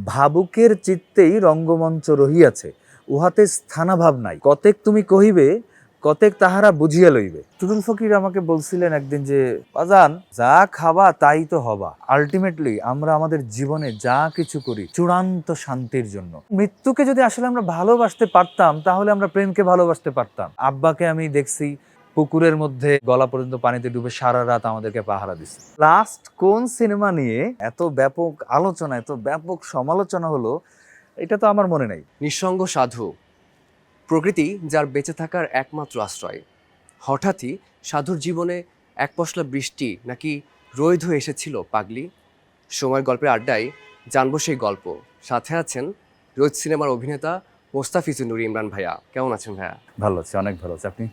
ভাবুকের চিত্তেই রঙ্গমঞ্চ রহিয়াছে, উহাতে স্থানাভাব নাই, কতেক তুমি কহিবে, কতেক তাহারা বুঝিয়া লইবে। টুটুল ফকির আমাকে বলছিলেন একদিন যে, বাজান, যা খাবা তাই তো হবা। আলটিমেটলি আমরা আমাদের জীবনে যা কিছু করি চূড়ান্ত শান্তির জন্য। মৃত্যুকে যদি আসলে আমরা ভালোবাসতে পারতাম তাহলে আমরা প্রেমকে ভালোবাসতে পারতাম। আব্বাকে আমি দেখছি পুকুরের মধ্যে গলা পর্যন্ত পানিতে ডুবে সারা রাত আমাদেরকে পাহারা দিচ্ছে। লাস্ট কোন সিনেমা নিয়ে এত ব্যাপক আলোচনা, এত ব্যাপক সমালোচনা হলো, এটা তো আমার মনে নেই। নিঃসঙ্গ সাধু, প্রকৃতি যার বেঁচে থাকার একমাত্র আশ্রয়। হঠাৎই সাধুর জীবনে এক পশলা বৃষ্টি নাকি রৈধ এসেছিল পাগলি। সময়ের গল্পের আড্ডায় জানবো সেই গল্প। সাথে আছেন রোজ সিনেমার অভিনেতা মোস্তাফিজুর নূর ইমরান ভাইয়া। কেমন আছেন ভাইয়া? ভালো আছে, অনেক ভালো আছে। আপনি?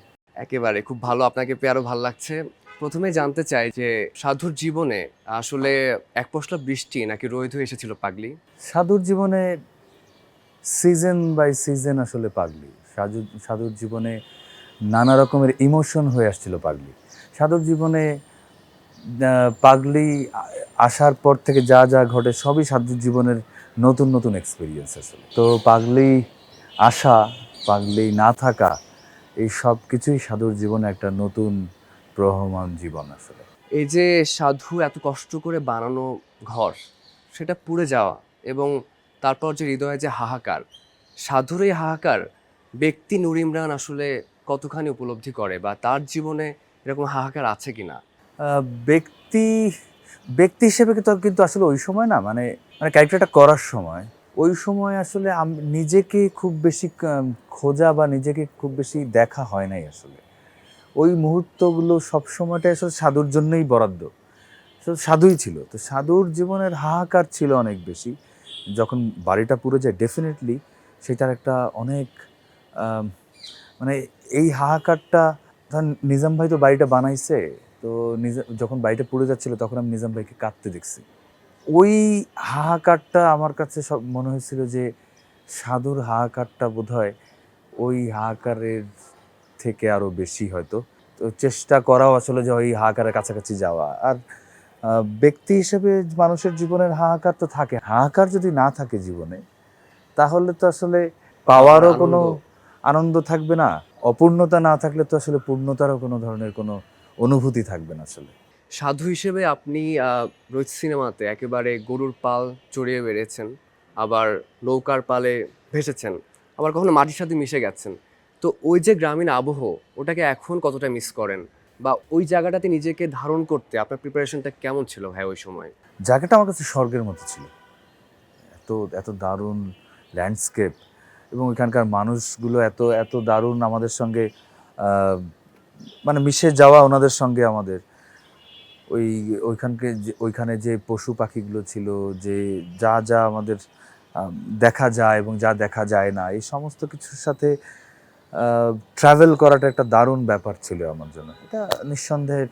একেবারে খুব ভালো, আপনাকে পেয়ে আরো ভালো লাগছে। প্রথমে জানতে চাই যে সাধুর জীবনে আসলে এক পশলা বৃষ্টি নাকি রৈধ এসেছিল পাগলি? সাধুর জীবনে সিজন বাই সিজন আসলে পাগলি। সাধুর জীবনে নানা রকমের ইমোশন হয়ে আসছিল পাগলি। সাধুর জীবনে পাগলি আসার পর থেকে যা যা ঘটে সবই সাধুর জীবনের নতুন নতুন এক্সপিরিয়েন্স আসলে। তো পাগলি আসা, পাগলি না থাকা, এই সব কিছুই সাধুর জীবনে একটা নতুন প্রবহমান জীবন আসলে। এই যে সাধু এত কষ্ট করে বানানো ঘর, সেটা পুড়ে যাওয়া এবং তারপর যে হৃদয়ে যে হাহাকার, সাধুর এই হাহাকার ব্যক্তি নূর ইমরান আসলে কতখানি উপলব্ধি করে, বা তার জীবনে এরকম হাহাকার আছে কিনা? ব্যক্তি ব্যক্তি হিসেবে কিন্তু আসলে ওই সময় না, মানে মানে ক্যারেক্টারটা করার সময়, ওই সময় আসলে নিজেকে খুব বেশি খোঁজা বা নিজেকে খুব বেশি দেখা হয় নাই আসলে। ওই মুহূর্তগুলো সব সময়টাই আসলে সাধুর জন্যই বরাদ্দ। সাধুই ছিল। তো সাধুর জীবনের হাহাকার ছিল অনেক বেশি। যখন বাড়িটা পুড়ে যায়, ডেফিনেটলি সেটার একটা অনেক মানে এই হাহাকারটা, ধর নিজাম ভাই তো বাড়িটা বানাইছে, তো যখন বাড়িটা পুড়ে যাচ্ছিল তখন আমি নিজাম ভাইকে কাঁদতে দেখছি। ওই হাহাকারটা আমার কাছে সব মনে হয়েছিল যে সাধুর হাহাকারটা বোধহয় ওই হাহাকারের থেকে আরও বেশি হয়তো। তো চেষ্টা করাও আসলে যে ওই হাহাকারের কাছাকাছি যাওয়া। আর ব্যক্তি হিসেবে মানুষের জীবনের হাহাকার তো থাকে। হাহাকার যদি না থাকে জীবনে, তাহলে তো আসলে পাওয়ারও কোনো আনন্দ থাকবে না। অপূর্ণতা না থাকলে তো আসলে পূর্ণতারও কোনো ধরনের কোনো অনুভূতি থাকবে না আসলে। সাধু হিসেবে আপনি রোজ সিনেমাতে একেবারে গরুর পাল চড়িয়ে বেড়েছেন, আবার নৌকার পালে ভেসেছেন, আবার কখনো মাটির সাথে মিশে গেছেন। তো ওই যে গ্রামীণ আবহ, ওটাকে এখন কতটা মিস করেন, বা ওই জায়গাটাতে নিজেকে ধারণ করতে আপনার প্রিপারেশনটা কেমন ছিল ভাই ওই সময়? জায়গাটা আমার কাছে স্বর্গের মতো ছিল। এত এত দারুণ ল্যান্ডস্কেপ, এবং ওইখানকার মানুষগুলো এত এত দারুণ আমাদের সঙ্গে মানে মিশে যাওয়া ওনাদের সঙ্গে আমাদের। ওইখানে যে পশু পাখিগুলো ছিল, যে যা যা আমাদের দেখা যায় এবং যা দেখা যায় না, এই সমস্ত কিছুর সাথে ট্রাভেল করাটা একটা দারুণ ব্যাপার ছিল আমার জন্য। এটা নিঃসন্দেহে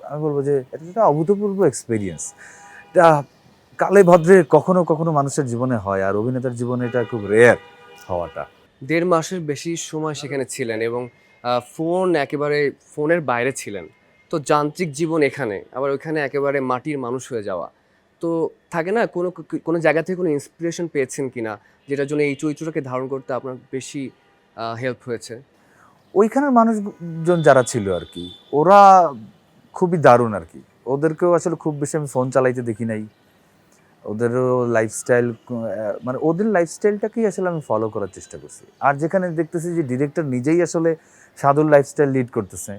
আমি বলবো যে এটা একটা অভূতপূর্ব এক্সপিরিয়েন্স। এটা কালে ভদ্রে কখনো কখনো মানুষের জীবনে হয়, আর অভিনেতার জীবনে এটা খুব রেয়ার হওয়াটা। 1.5 মাসের বেশি সময় সেখানে ছিলেন এবং ফোন একেবারে ফোনের বাইরে ছিলেন। তো যান্ত্রিক জীবন এখানে, আবার ওইখানে একেবারে মাটির মানুষ হয়ে যাওয়া। তো থাকে না কোনো জায়গা থেকে কোনো ইন্সপিরেশন পেয়েছেন কিনা, যেটার জন্য এই চরিত্রটাকে ধারণ করতে আপনার বেশি হেল্প হয়েছে? ওইখানের মানুষজন যারা ছিল আর কি, ওরা খুবই দারুণ আর কি। ওদেরকেও আসলে খুব বেশি আমি ফোন চালাইতে দেখি নাই। ওদেরও লাইফস্টাইল, মানে ওদের লাইফস্টাইলটাকেই আসলে আমি ফলো করার চেষ্টা করছি। আর যেখানে দেখতেছি যে ডিরেক্টর নিজেই আসলে সাধুর লাইফস্টাইল লিড করতেছে,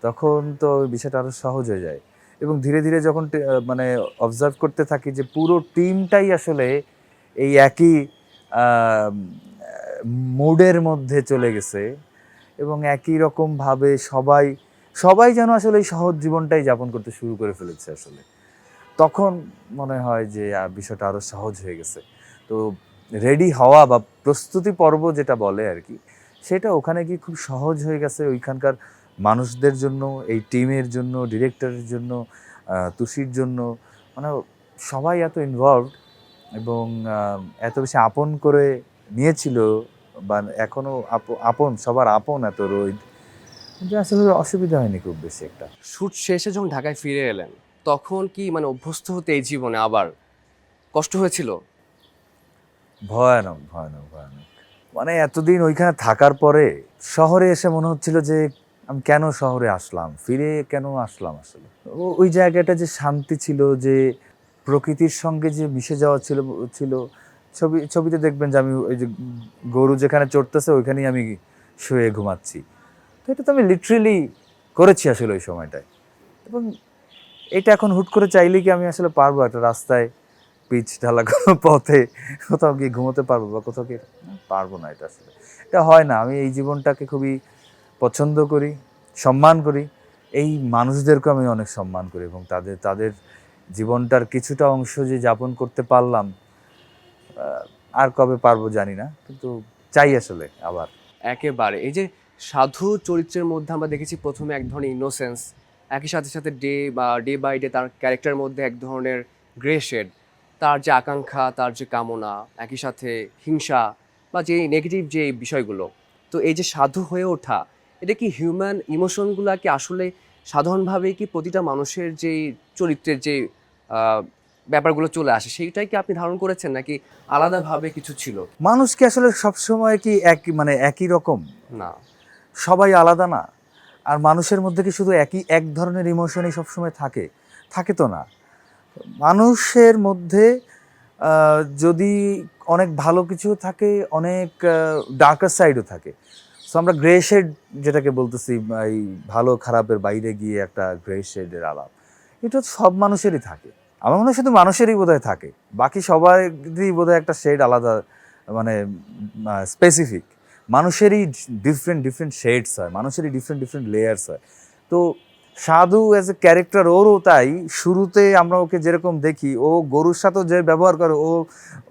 তখন তো বিষয়টা আরও সহজ হয়ে যায়। এবং ধীরে ধীরে যখন মানে অবজার্ভ করতে থাকি যে পুরো টিমটাই আসলে এই একই মুডের মধ্যে চলে গেছে, এবং একই রকমভাবে সবাই সবাই যেন আসলে এই সহজ জীবনটাই যাপন করতে শুরু করে ফেলেছে আসলে। তখন মনে হয় যে বিষয়টা আরও সহজ হয়ে গেছে। তো রেডি হওয়া বা প্রস্তুতি পর্ব যেটা বলে আর কি, সেটা ওখানে গিয়ে খুব সহজ হয়ে গেছে ওইখানকার মানুষদের জন্য, এই টিমের জন্য, ডিরেক্টরের জন্য, তুষির জন্য। মানে সবাই এত ইনভলভড এবং এত বেশি আপন করে নিয়েছিল, বা এখনও আপন, সবার আপন এত রোহিত, যে আসলে অসুবিধা হয়নি খুব বেশি একটা। শুট শেষে যখন ঢাকায় ফিরে এলেন, তখন কি মানে অভ্যস্ত হতে এই জীবনে আবার কষ্ট হয়েছিল? ভয়ানক ভয়ানক ভয়ানক। মানে এতদিন ওইখানে থাকার পরে শহরে এসে মনে হচ্ছিল যে আমি কেন শহরে আসলাম, ফিরে কেন আসলাম আসলে। ওই জায়গাটা যে শান্তি ছিল, যে প্রকৃতির সঙ্গে যে মিশে যাওয়া ছিল ছিল ছবিতে দেখবেন যে আমি ওই যে গরু যেখানে চড়তেছে ওইখানেই আমি শুয়ে ঘুমাচ্ছি। তো এটা তো আমি লিটারেলি করেছি আসলে ওই সময়টায়। এবং এটা এখন হুট করে চাইলেই কি আমি আসলে পারবো একটা রাস্তায় পিচ ঢালা কোনো পথে কোথাও গিয়ে ঘুমোতে পারবো বা কোথাও গিয়ে পারবো না। এটা আসলে এটা হয় না। আমি এই জীবনটাকে খুবই পছন্দ করি, সম্মান করি। এই মানুষদেরকে আমি অনেক সম্মান করি এবং তাদের তাদের জীবনটার কিছুটা অংশ যে যাপন করতে পারলাম, আর কবে পারবো জানি না, কিন্তু চাই আসলে আবার। একেবারে এই যে সাধু চরিত্রের মধ্যে আমরা দেখেছি প্রথমে এক ধরনের ইনোসেন্স, একই সাথে সাথে ডে বাই ডে তার ক্যারেক্টারের মধ্যে এক ধরনের গ্রে শেড, তার যে আকাঙ্ক্ষা, তার যে কামনা, একই সাথে হিংসা বা যে নেগেটিভ যে বিষয়গুলো। তো এই যে সাধু হয়ে ওঠা, এটা কি হিউম্যান ইমোশনগুলো কি আসলে সাধারণভাবে কি প্রতিটা মানুষের যেই চরিত্রের যে ব্যাপারগুলো চলে আসে সেইটাই কি আপনি ধারণ করেছেন, নাকি আলাদাভাবে কিছু ছিল? মানুষ কি আসলে সবসময় কি এক মানে একই রকম? না। সবাই আলাদা না। আর মানুষের মধ্যে কি শুধু এক ধরনের ইমোশনই সবসময় থাকে? থাকে তো না। মানুষের মধ্যে যদি অনেক ভালো কিছু থাকে, অনেক ডার্কার সাইডও থাকে। সো আমরা গ্রে শেড যেটাকে বলতেছি, এই ভালো খারাপের বাইরে গিয়ে একটা গ্রে শেডের আলাপ, এটা তো সব মানুষেরই থাকে। আমার মনে হয় শুধু মানুষেরই বোধহয় থাকে, বাকি সবারই বোধহয় একটা শেড আলাদা, মানে স্পেসিফিক। মানুষেরই ডিফারেন্ট ডিফারেন্ট শেডস হয়, মানুষেরই ডিফারেন্ট ডিফারেন্ট লেয়ার্স হয়। তো সাধু অ্যাজ এ ক্যারেক্টার ওরও তাই। শুরুতে আমরা ওকে যেরকম দেখি, ও গরুর সাথেও যে ব্যবহার করে, ও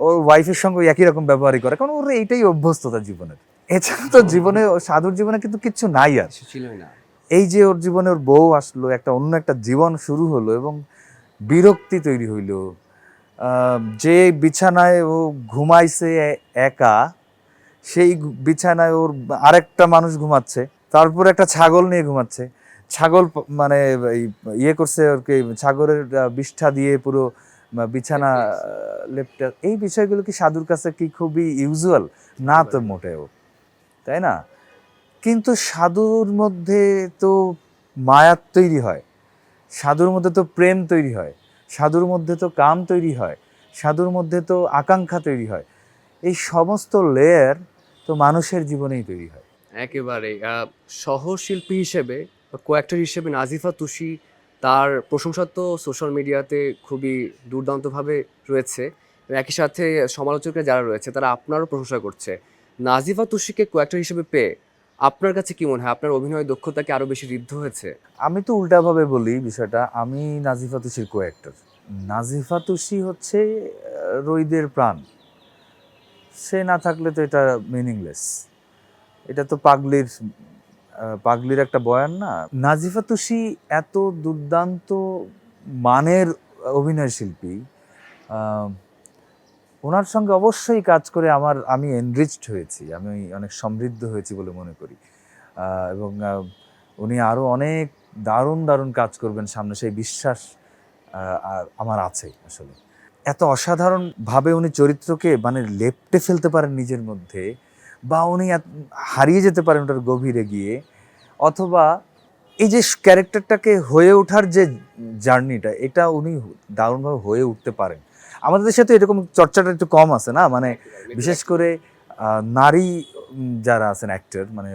ওর ওয়াইফের সঙ্গে একই রকম ব্যবহারই করে, কারণ ওর এইটাই অভ্যস্ততা জীবনের। এছাড়া তো জীবনে, সাধুর জীবনে কিন্তু কিচ্ছু নাই আর। সে ছিলই না। এই যে ওর জীবনে ওর বউ আসলো, একটা অন্য একটা জীবন শুরু হলো এবং বিরক্তি তৈরি হইলো। যে বিছানায় ও ঘুমাইছে একা, সেই বিছানায় ওর আরেকটা মানুষ ঘুমাচ্ছে, তারপর একটা ছাগল নিয়ে ঘুমাচ্ছে। ছাগল মানে এই ইয়ে করছে আর কি, ছাগলের বিষ্ঠা দিয়ে পুরো বিছানা লেপটা। এই বিষয়গুলো কি সাধুর কাছে কি খুবই ইউজুয়াল? না তো মোটেও, তাই না? কিন্তু সাধুর মধ্যে তো মায়ার তৈরি হয়, সাধুর মধ্যে তো প্রেম তৈরি হয়, সাধুর মধ্যে তো কাম তৈরি হয়, সাধুর মধ্যে তো আকাঙ্ক্ষা তৈরি হয়। এই সমস্ত লেয়ার তো মানুষের জীবনেই তৈরি হয়। একেবারে সহশিল্পী হিসেবে বা কো-অ্যাক্টর হিসেবে নাজিফা তুষি, তার প্রশংসা তো সোশ্যাল মিডিয়াতে খুবই দুর্দান্তভাবে রয়েছে। একই সাথে সমালোচকরা যারা রয়েছে তারা আপনারও প্রশংসা করছে। নাজিফা তুষিকে কো-অ্যাক্টর হিসেবে পেয়ে আপনার কাছে কি মনে হয়, আপনার অভিনয় দক্ষতা কি আরো বেশি ঋদ্ধ হয়েছে? আমি তো উল্টাভাবে বলি বিষয়টা। আমি নাজিফা তুষির কো অ্যাক্টর। নাজিফা তুষি হচ্ছে রইদের প্রাণ। সে না থাকলে তো এটা মিনিংলেস। এটা তো পাগলির একটা বয়ান না? নাজিফা তুষি এত দুর্দান্ত মানের অভিনয় শিল্পী। আহ, ওনার সঙ্গে অবশ্যই কাজ করে আমি এনরিচড হয়েছি, আমি অনেক সমৃদ্ধ হয়েছি বলে মনে করি। এবং উনি আরও অনেক দারুণ দারুণ কাজ করবেন সামনে, সেই বিশ্বাস আমার আছে আসলে। এত অসাধারণভাবে উনি চরিত্রকে মানে লেপ্টে ফেলতে পারেন নিজের মধ্যে, বা উনি হারিয়ে যেতে পারেন ওটার গভীরে গিয়ে, অথবা এই যে ক্যারেক্টারটাকে হয়ে ওঠার যে জার্নিটা, এটা উনি দারুণভাবে হয়ে উঠতে পারেন। আমাদের দেশে তো এরকম চর্চাটা একটু কম আছে না, মানে বিশেষ করে নারী যারা আছেন অ্যাক্টর, মানে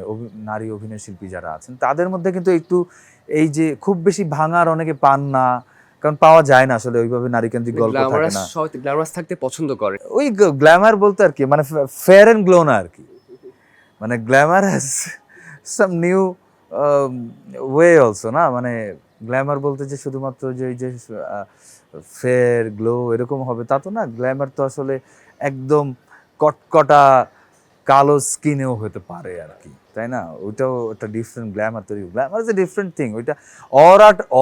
নারী অভিনয় শিল্পী যারা আছেন, তাদের মধ্যে কিন্তু একটু এই যে খুব বেশি ভাঙার অনেকে পান না, কারণ পাওয়া যায় না আসলে ওইভাবে নারীকেন্দ্রিক গল্প থাকে না। গ্ল্যামারাস থাকতে পছন্দ করে। ওই গ্ল্যামার বলতে আর কি, মানে ফেয়ার অ্যান্ড গ্লো না আর কি, মানে Glamour has some new way also না। মানে গ্ল্যামার বলতে যে শুধুমাত্র যে এই যে ফেয়ার গ্লো এরকম হবে তা তো না। গ্ল্যামার তো আসলে একদম কটকটা কালো স্কিনেও হতে পারে আর কি, তাই না? ওইটাও একটা ডিফারেন্ট গ্ল্যামার তৈরি। Glamour is a different thing. ওইটা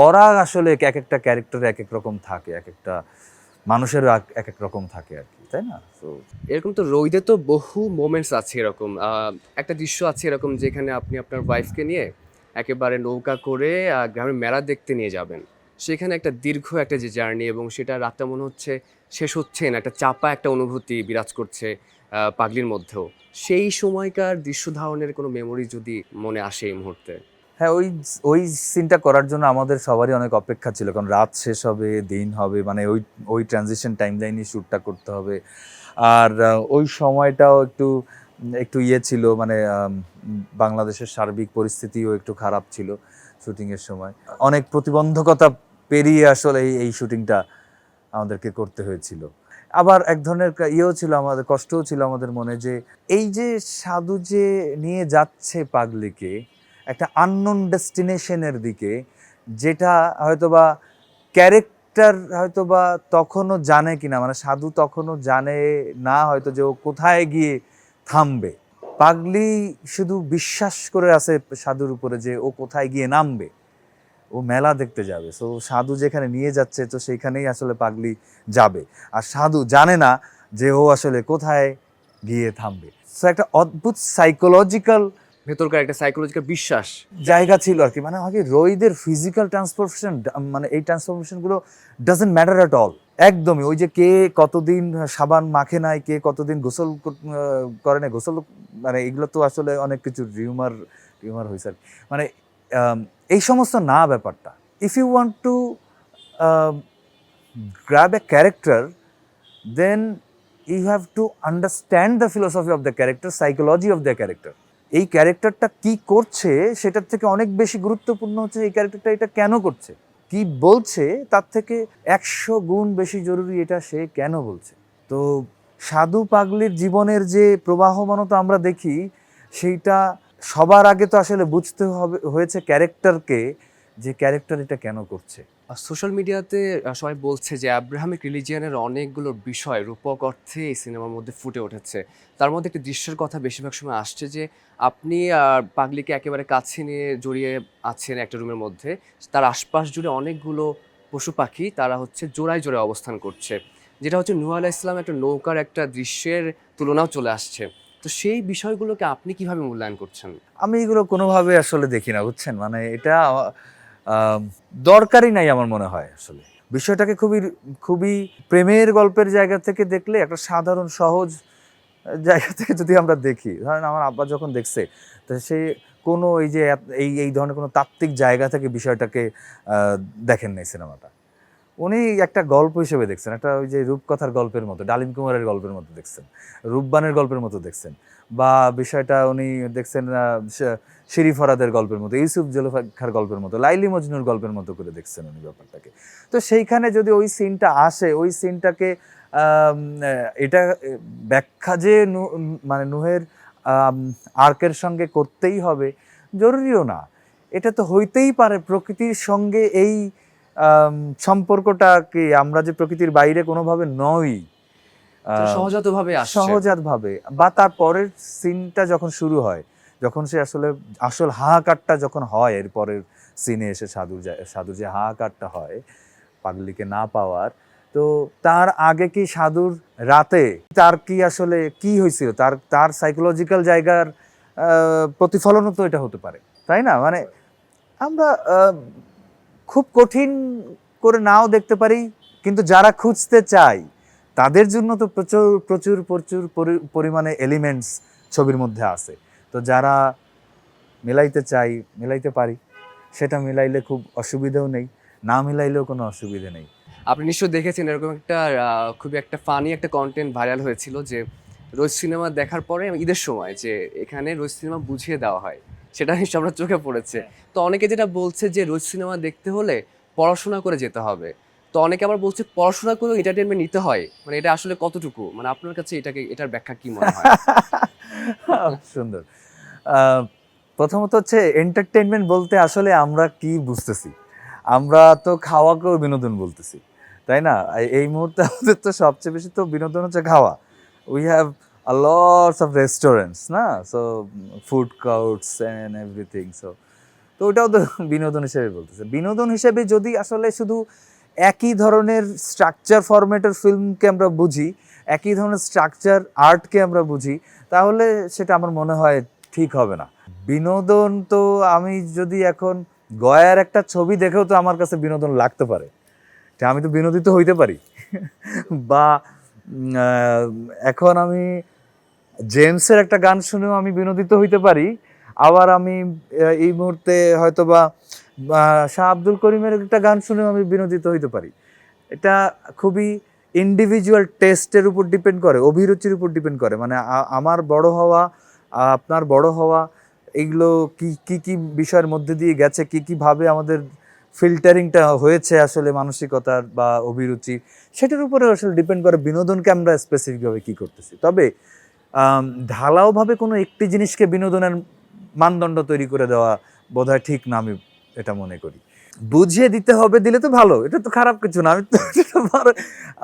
অরা আসলে এক একটা ক্যারেক্টারে এক এক রকম থাকে, এক একটা মানুষেরও এক এক রকম থাকে আর কি, তাই না? তো এরকম তো রোদে তো বহু মোমেন্টস আছে এরকম। একটা দৃশ্য আছে এরকম যেখানে আপনি আপনার ওয়াইফকে নিয়ে একেবারে নৌকা করে গ্রামের মেলা দেখতে নিয়ে যাবেন। সেখানে একটা দীর্ঘ একটা যে জার্নি এবং সেটা রাতটা মনে হচ্ছে শেষ হচ্ছে না, একটা চাপা একটা অনুভূতি বিরাজ করছে পাগলির মধ্যেও। সেই সময়কার দৃশ্য ধারণের কোনো মেমোরি যদি মনে আসে এই মুহূর্তে? হ্যাঁ, ওই ওই সিনটা করার জন্য আমাদের সবারই অনেক অপেক্ষা ছিল, কারণ রাত শেষ হবে, দিন হবে, মানে ওই ওই ট্রানজিশন টাইম লাইনে শ্যুটটা করতে হবে। আর ওই সময়টাও একটু একটু ইয়ে ছিল, মানে বাংলাদেশের সার্বিক পরিস্থিতিও একটু খারাপ ছিল শুটিংয়ের সময়। অনেক প্রতিবন্ধকতা পেরিয়ে আসলে এই শুটিংটা আমাদেরকে করতে হয়েছিল। আবার এক ধরনের ইয়েও ছিল, আমাদের কষ্টও ছিল আমাদের মনে, যে এই যে সাধু যে নিয়ে যাচ্ছে পাগলিকে একটা আননোন ডেস্টিনেশনের দিকে, যেটা হয়তোবা ক্যারেক্টার হয়তোবা তখনও জানে কিনা, মানে সাধু তখনও জানে না হয়তো যে ও কোথায় গিয়ে থামবে। পাগলি শুধু বিশ্বাস করে আছে সাধুর উপরে যে ও কোথায় গিয়ে নামবে, ও মেলা দেখতে যাবে। সো সাধু যেখানে নিয়ে যাচ্ছে তো সেইখানেই আসলে পাগলি যাবে, আর সাধু জানে না যে ও আসলে কোথায় গিয়ে থামবে। সো একটা অদ্ভুত সাইকোলজিক্যাল ভেতরকার একটা সাইকোলজিক্যাল বিশ্বাস। জায়গা ছিল আর কি। মানে আমাকে রোহিতের ফিজিক্যাল ট্রান্সফরমেশন, মানে এই ট্রান্সফরমেশনগুলো ডাজন্ট ম্যাটার অ্যাট অল। একদমই ওই যে কে কতদিন সাবান মাখে নাই, কে কতদিন গোসল করে না, গোসল, মানে এগুলো তো আসলে অনেক কিছু রিউমার রিউমার হয়েছে আর কি। মানে এই সমস্ত না ব্যাপারটা। If you want to grab a character, then you have to understand the philosophy of the character, psychology of the character. এই ক্যারেক্টারটা কি করছে সেটার থেকে অনেক বেশি গুরুত্বপূর্ণ হচ্ছে এই ক্যারেক্টারটা এটা কেন করছে, কি বলছে তার থেকে 100 গুণ বেশি জরুরি এটা সে কেন বলছে। তো সাধু পাগলির জীবনের যে প্রবাহমানতা আমরা দেখি, সেইটা সবার আগে তো আসলে বুঝতে হয়েছে ক্যারেক্টারকে, যে ক্যারেক্টার এটা কেন করছে। সোশ্যাল মিডিয়াতে সবাই বলছে যে আব্রাহামিক রিলিজিয়ানের অনেকগুলো বিষয় রূপক অর্থে এই সিনেমার মধ্যে ফুটে উঠেছে। তার মধ্যে একটি দৃশ্যের কথা বেশিরভাগ সময় আসছে যে আপনি পাগলিকে একেবারে কাছে নিয়ে জড়িয়ে আছেন একটা রুমের মধ্যে। তার আশপাশ জুড়ে অনেকগুলো পশু পাখি তারা হচ্ছে জোড়ায় জোড়ায় অবস্থান করছে। যেটা হচ্ছে নূহ আলাইহিস সালাম একটা নৌকার একটা দৃশ্যের তুলনাও চলে আসছে। তো সেই বিষয়গুলোকে আপনি কিভাবে মূল্যায়ন করছেন? আমি এগুলো কোনোভাবে আসলে দেখি না, বুঝছেন। মানে এটা আম, দরকারই নাই আমার মনে হয়। আসলে বিষয়টাকে খুবই খুবই প্রেমের গল্পের জায়গা থেকে দেখলে, একটা সাধারণ সহজ জায়গা থেকে যদি আমরা দেখি, ধরেন আমার আব্বা যখন দেখছে, তো সে কোনো এই যে এই এই ধরনের কোনো তাত্ত্বিক জায়গা থেকে বিষয়টাকে দেখেন নাই সিনেমাটা। উনি একটা গল্প হিসেবে দেখছেন, একটা ওই যে রূপকথার গল্পের মতো, ডালিম কুমারের গল্পের মতো দেখছেন, রূপবানের গল্পের মতো দেখছেন, বা বিষয়টা উনি দেখছেন শিরি ফরাদের গল্পের মতো, ইউসুফ জুলেখার গল্পের মতো, লাইলি মজনুর গল্পের মতো করে দেখছেন উনি ব্যাপারটাকে। তো সেইখানে যদি ওই সিনটা আসে, ওই সিনটাকে এটা ব্যাখ্যা যে মানে নুহের আর্কের সঙ্গে করতেই হবে জরুরিও না। এটা তো হইতেই পারে প্রকৃতির সঙ্গে এই সম্পর্কটা, কি আমরা যে প্রকৃতির বাইরে কোনোভাবে নই, সহজাতভাবে আসছে। সহজাতভাবে। বা তার পরের সিনটা যখন শুরু হয়, যখন সে আসলে আসল হাহাকারটা যখন হয়, এর পরের সিনে এসে সাধুর যে হাহাকারটা হয় পাগলিকে না পাওয়ার, তো তার আগে কি সাধুর রাতে তার কি আসলে কি হয়েছিল, তার তার সাইকোলজিক্যাল জায়গার প্রতিফলনও তো এটা হতে পারে, তাই না? মানে আমরা খুব কঠিন করে নাও দেখতে পারি, কিন্তু যারা খুঁজতে চায় তাদের জন্য তো প্রচুর প্রচুর প্রচুর পরিমাণে এলিমেন্টস ছবির মধ্যে আছে। তো যারা মিলাইতে চাই, মিলাইতে পারি, সেটা মিলাইলে খুব অসুবিধাও নেই, না মিলাইলেও কোনো অসুবিধা নেই। আপনি নিশ্চয়ই দেখেছেন এরকম একটা খুবই একটা ফানি একটা কন্টেন্ট ভাইরাল হয়েছিল যে রোজ সিনেমা দেখার পরে ঈদের সময় যে এখানে রোজ সিনেমা বুঝিয়ে দেওয়া হয়, সেটা নিশ্চয় আমরা চোখে পড়েছে। তো অনেকে যেটা বলছে যে রোজ সিনেমা দেখতে হলে পড়াশোনা করে যেতে হবে, তো অনেকে আবার বলছে পড়াশোনা করেও এন্টারটেনমেন্ট নিতে হয়। মানে এটা আসলে কতটুকু, মানে আপনার কাছে এটার ব্যাখ্যা কি মনে হয়? সুন্দর। আহ, প্রথমত হচ্ছে এন্টারটেনমেন্ট বলতে আসলে আমরা কি বুঝতেছি? আমরা তো খাওয়াকেও বিনোদন বলতেছি, তাই না? এই মুহূর্তে আমাদের তো সবচেয়ে বেশি তো বিনোদন হচ্ছে খাওয়া। We have a lots of restaurants, না? So food courts and everything. So তো ওটাও তো বিনোদন হিসেবে বলতেছে। বিনোদন হিসেবে যদি আসলে শুধু একই ধরনের স্ট্রাকচার ফরম্যাটের ফিল্মকে আমরা বুঝি, একই ধরনের স্ট্রাকচার আর্টকে আমরা বুঝি, তাহলে সেটা আমার মনে হয় ঠিক হবে না। বিনোদন তো আমি যদি এখন গয়ার একটা ছবি দেখেও তো আমার কাছে বিনোদন লাগতে পারে, যে আমি তো বিনোদিত হইতে পারি। বা এখন আমি জেমসের একটা গান শুনেও আমি বিনোদিত হইতে পারি, আবার আমি এই মুহূর্তে হয়তো বা শাহ আব্দুল করিমের একটা গান শুনেও আমি বিনোদিত হইতে পারি। এটা খুবই ইন্ডিভিজুয়াল টেস্টের উপর ডিপেন্ড করে, অভিরুচির উপর ডিপেন্ড করে। মানে আমার বড় হওয়া, আপনার বড় হওয়া, এইগুলো কি কি কি বিষয়ের মধ্যে দিয়ে গেছে, কি কিভাবে আমাদের ফিল্টারিংটা হয়েছে আসলে মানসিকতার বা অভিরুচি, সেটার উপরে আসলে ডিপেন্ড করে বিনোদনকে আমরা স্পেসিফিকভাবে কী করতেছি। তবে ঢালাওভাবে কোনো একটি জিনিসকে বিনোদনের মানদণ্ড তৈরি করে দেওয়া বোধহয় ঠিক না, আমি এটা মনে করি। বুঝিয়ে দিতে হবে, দিলে তো ভালো, এটা তো খারাপ কিছু না। আমি তো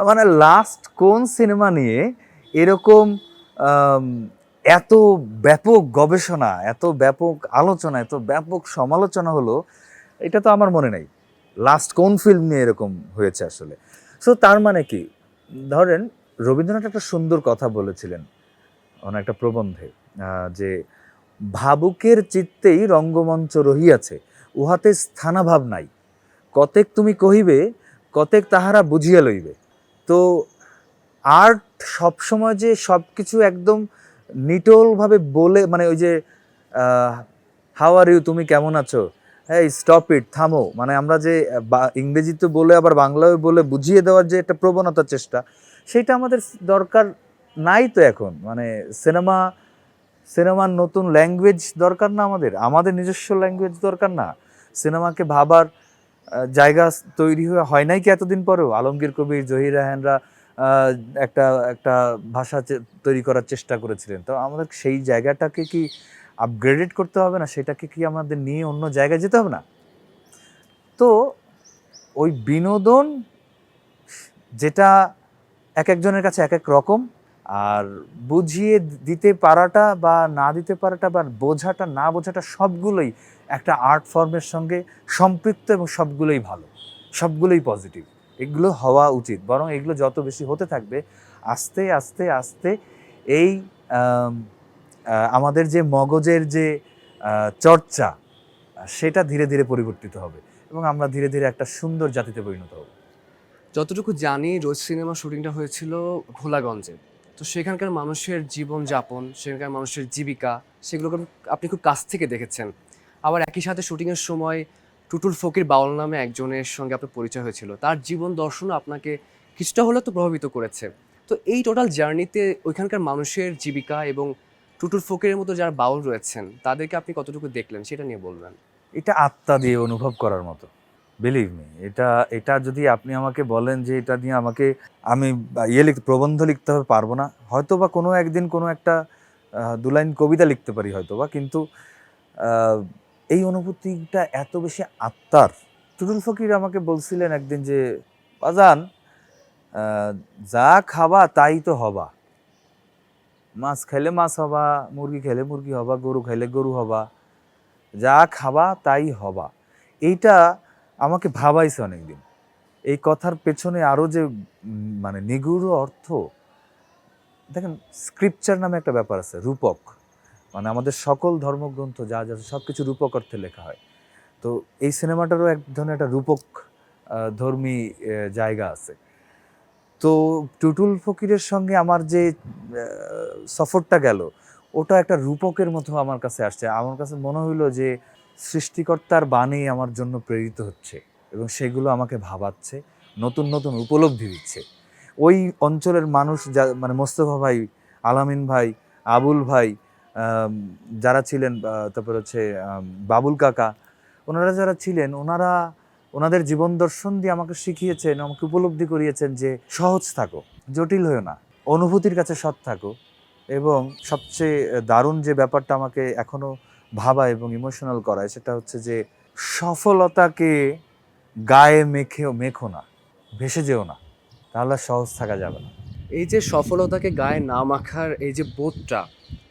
মানে লাস্ট কোন সিনেমা নিয়ে এরকম এত ব্যাপক গবেষণা, এত ব্যাপক আলোচনা, এত ব্যাপক সমালোচনা হলো, এটা তো আমার মনে নেই লাস্ট কোন ফিল্ম নিয়ে এরকম হয়েছে আসলে। সো তার মানে কি, ধরেন রবীন্দ্রনাথ একটা সুন্দর কথা বলেছিলেন একটা প্রবন্ধে, যে ভাবুকের চিত্তেই রঙ্গমঞ্চ রহিয়াছে, উহাতে স্থানাভাব নাই, কতেক তুমি কহিবে, কতেক তাহারা বুঝিয়া লইবে। তো আর্ট সবসময় যে সব কিছু একদম নিটোলভাবে বলে, মানে ওই যে হাউ আর ইউ, তুমি কেমন আছো, হ্যাঁ স্টপ ইট, থামো, মানে আমরা যে ইংরেজিতে বলে আবার বাংলায় বলে বুঝিয়ে দেওয়ার যে একটা প্রবণতার চেষ্টা, সেটা আমাদের দরকার নাই তো এখন। মানে সিনেমার নতুন ল্যাঙ্গুয়েজ দরকার না, আমাদের নিজস্ব ল্যাঙ্গুয়েজ দরকার না। সিনেমাকে ভাবার জায়গা তৈরি হয় নাই কি এতদিন পরেও? আলমগীর কবির, জহির রায়হানরা একটা একটা ভাষা তৈরি করার চেষ্টা করেছিলেন। তো আমাদের সেই জায়গাটাকে কি আপগ্রেডেড করতে হবে না? সেটাকে কি আমাদের নিয়ে অন্য জায়গায় যেতে হবে না? তো ওই বিনোদন, যেটা এক একজনের কাছে এক এক রকম, আর বুঝিয়ে দিতে পারাটা বা না দিতে পারাটা বা বোঝাটা না বোঝাটা সবগুলোই একটা আর্ট ফর্মের সঙ্গে সম্পৃক্ত, এবং সবগুলোই ভালো, সবগুলোই পজিটিভ, এগুলো হওয়া উচিত। বরং এগুলো যত বেশি হতে থাকবে, আস্তে আস্তে আস্তে এই আমাদের যে মগজের যে চর্চা, সেটা ধীরে ধীরে পরিবর্তিত হবে, এবং আমরা ধীরে ধীরে একটা সুন্দর জাতিতে পরিণত হব। যতটুকু জানি রোজ সিনেমা শুটিংটা হয়েছিল ভোলাগঞ্জে। তো সেখানকার মানুষের জীবনযাপন, সেখানকার মানুষের জীবিকা, সেগুলোকে আপনি খুব কাছ থেকে দেখেছেন। আবার একই সাথে শুটিংয়ের সময় টুটুল ফকির বাউল নামে একজনের সঙ্গে আপনার পরিচয় হয়েছিল। তার জীবন দর্শনও আপনাকে কিছুটা হলেও তো প্রভাবিত করেছে। তো এই টোটাল জার্নিতে ওইখানকার মানুষের জীবিকা এবং টুটুল ফকিরের মতো যারা বাউল রয়েছেন তাদেরকে আপনি কতটুকু দেখলেন সেটা নিয়ে বলবেন। এটা আত্মা দিয়ে অনুভব করার মতো, বিলিভ মি। এটা এটা যদি আপনি আমাকে বলেন যে এটা নিয়ে আমাকে, আমি প্রবন্ধ লিখতে হবে, পারবো না। হয়তো বা কোনো একদিন কোনো একটা দু লাইন কবিতা লিখতে পারি হয়তো বা, কিন্তু এই অনুভূতিটা এত বেশি আত্মার। টুটুল ফকির আমাকে বলছিলেন একদিন যে, বাজান, যা খাবা তাই তো হবা, মাছ খাইলে মাছ হবা, মুরগি খাইলে মুরগি হবা, গরু খাইলে গরু হবা, যা খাবা তাই হবা। এইটা আমাকে ভাবাইছে অনেকদিন। এই কথার পেছনে আরও যে মানে নিগূঢ় অর্থ, দেখেন স্ক্রিপচার নামে একটা ব্যাপার আছে, রূপক। মানে আমাদের সকল ধর্মগ্রন্থ যা যা সব কিছু রূপক অর্থে লেখা হয়। তো এই সিনেমাটারও এক ধরনের একটা রূপক ধর্মী জায়গা আছে। তো টুটুল ফকিরের সঙ্গে আমার যে সফরটা গেল, ওটা একটা রূপকের মতো আমার কাছে আসছে। আমার কাছে মনে হইলো যে সৃষ্টিকর্তার বাণী আমার জন্য প্রেরিত হচ্ছে, এবং সেগুলো আমাকে ভাবাচ্ছে, নতুন নতুন উপলব্ধি দিচ্ছে। ওই অঞ্চলের মানুষ, যা মানে মোস্তফা ভাই, আলামিন ভাই, আবুল ভাই, যারা ছিলেন, তারপর হচ্ছে বাবুল কাকা, ওনারা যারা ছিলেন, ওনাদের জীবন দর্শন দিয়ে আমাকে শিখিয়েছেন, আমাকে উপলব্ধি করিয়েছেন যে সহজ থাকো, জটিল হয়েও না, অনুভূতির কাছে সৎ থাকো। এবং সবচেয়ে দারুণ যে ব্যাপারটা আমাকে এখনো ভাবা এবং ইমোশনাল করায়, সেটা হচ্ছে যে সফলতাকে গায়ে মেখো না, ভেসে যেও না, তাহলে সহজ থাকা যাবে না। এই যে সফলতাকে গায়ে না মাখার এই যে বোধটা,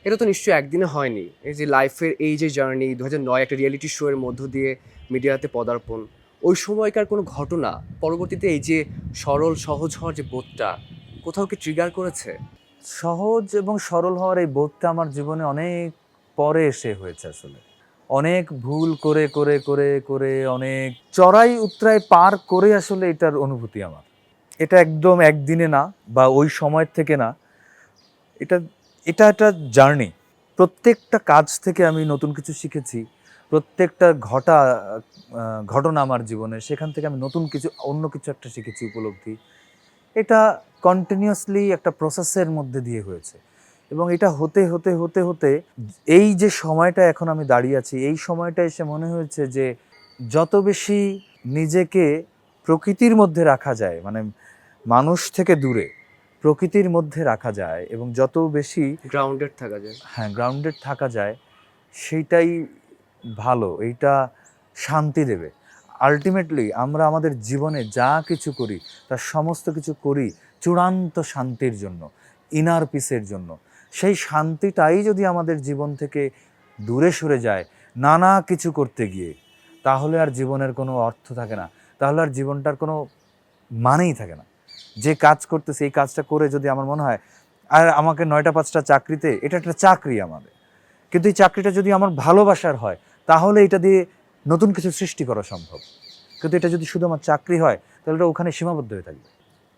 এটা তো নিশ্চয়ই একদিনে হয়নি। এই যে লাইফের এই যে জার্নি, 2009 একটা রিয়েলিটি শো এর মধ্য দিয়ে মিডিয়াতে পদার্পণ, ওই সময়কার কোনো ঘটনা পরবর্তীতে এই যে সরল সহজ হওয়ার যে বোধটা কোথাও কি ট্রিগার করেছে? সহজ এবং সরল হওয়ার এই বোধটা আমার জীবনে অনেক পরে এসে হয়েছে আসলে। অনেক ভুল করে করে করে করে অনেক চড়াই উতরাই পার করে আসলে এটার অনুভূতি আমার। এটা একদম একদিনে না বা ওই সময় থেকে না, এটা এটা একটা জার্নি। প্রত্যেকটা কাজ থেকে আমি নতুন কিছু শিখেছি, প্রত্যেকটা ঘটনা আমার জীবনে, সেখান থেকে আমি নতুন কিছু অন্য কিছু একটা শিখেছি, উপলব্ধি। এটা কন্টিনিউয়াসলি একটা প্রসেসের মধ্যে দিয়ে হয়েছে এবং এটা হতে হতে হতে হতে এই যে সময়টা এখন আমি দাঁড়িয়ে আছি, এই সময়টা এসে মনে হয়েছে যে যত বেশি নিজেকে প্রকৃতির মধ্যে রাখা যায়, মানে মানুষ থেকে দূরে প্রকৃতির মধ্যে রাখা যায় এবং যত বেশি গ্রাউন্ডেড থাকা যায়। হ্যাঁ গ্রাউন্ডেড থাকা যায়, সেইটাই ভালো। এইটা শান্তি দেবে। আলটিমেটলি আমরা আমাদের জীবনে যা কিছু করি তার সমস্ত কিছু করি চূড়ান্ত শান্তির জন্য, ইনার পিসের জন্য। সেই শান্তিটাই যদি আমাদের জীবন থেকে দূরে সরে যায় নানা কিছু করতে গিয়ে, তাহলে আর জীবনের কোনো অর্থ থাকে না, তাহলে আর জীবনটার কোনো মানেই থাকে না। যে কাজ করতেছি এই কাজটা করে যদি আমার মনে হয় আর আমাকে 9টা 5টা চাকরিতে, এটা একটা চাকরি আমাদের, কিন্তু এই চাকরিটা যদি আমার ভালোবাসার হয় তাহলে এটা দিয়ে নতুন কিছু সৃষ্টি করা সম্ভব। কিন্তু এটা যদি শুধু আমার চাকরি হয় তাহলে এটা ওখানে সীমাবদ্ধ হয়ে থাকবে।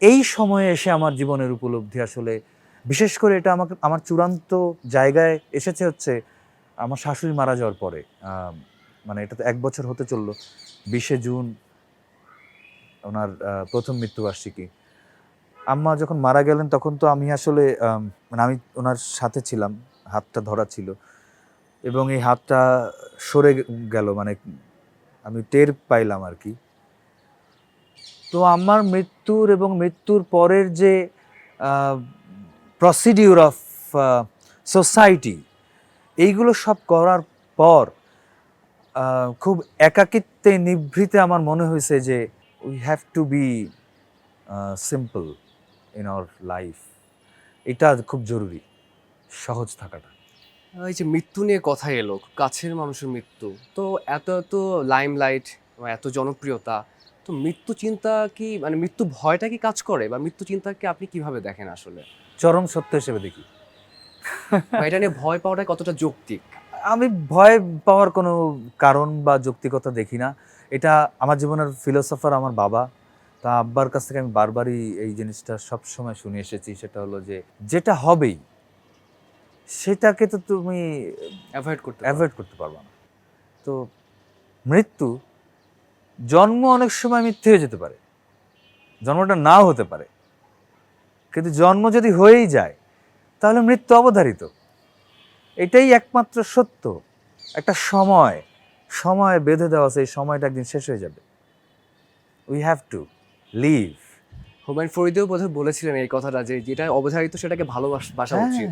এই সময়ে এসে আমার জীবনের উপলব্ধি আসলে, বিশেষ করে এটা আমার চূড়ান্ত জায়গায় এসেছে হচ্ছে আমার শাশুড়ি মারা যাওয়ার পরে। মানে এটা তো 1 বছর হতে চললো, 20শে জুন ওনার প্রথম মৃত্যুবার্ষিকী। আম্মা যখন মারা গেলেন তখন তো আমি আসলে মানে আমি ওনার সাথে ছিলাম, হাতটা ধরা ছিল এবং এই হাতটা সরে গেল, মানে আমি টের পাইলাম আর কি। তো আমার মৃত্যুর এবং মৃত্যুর পরের যে প্রসিডিউর অফ সোসাইটি, এইগুলো সব করার পর খুব একাকিত্বে নিভৃতে আমার মনে হয়েছে যে we have to be simple in our life. এটা খুব জরুরি, সহজ থাকাটা। এই যে মৃত্যু নিয়ে কথা এলো, খুব কাছের মানুষের মৃত্যু, তো এত এত লাইমলাইট, এত জনপ্রিয়তা, তো মৃত্যু চিন্তা কি, মানে মৃত্যু ভয়টা কি কাজ করে, বা মৃত্যু চিন্তাকে আপনি কিভাবে দেখেন আসলে, চরম সত্য হিসেবে দেখি। বা এটা নিয়ে ভয় পাওয়াটা কতটা যৌক্তিক? আমি ভয় পাওয়ার কোনো কারণ বা যৌক্তিকতা দেখি না। এটা আমার জীবনের ফিলোসফার আমার বাবা। তা আব্বার কাছ থেকে আমি বারবারই এই জিনিসটা সবসময় শুনে এসেছি, সেটা হলো যে যেটা হবেই সেটাকে তো তুমি অ্যাভয়েড করতে পারবে না। তো মৃত্যু, জন্ম অনেক সময় মিথ্যে হয়ে যেতে পারে, জন্মটা নাও হতে পারে, কিন্তু জন্ম যদি হয়েই যায় তাহলে মৃত্যু অবধারিত। এটাই একমাত্র সত্য। একটা সময় বেঁধে দেওয়া আছে, এই সময়টা একদিন শেষ হয়ে যাবে। We have to live. Humayun ফরিদিও বোধহয় বলেছিলেন এই কথাটা, যে যেটা অবধারিত সেটাকে ভালোবাসা উচিত।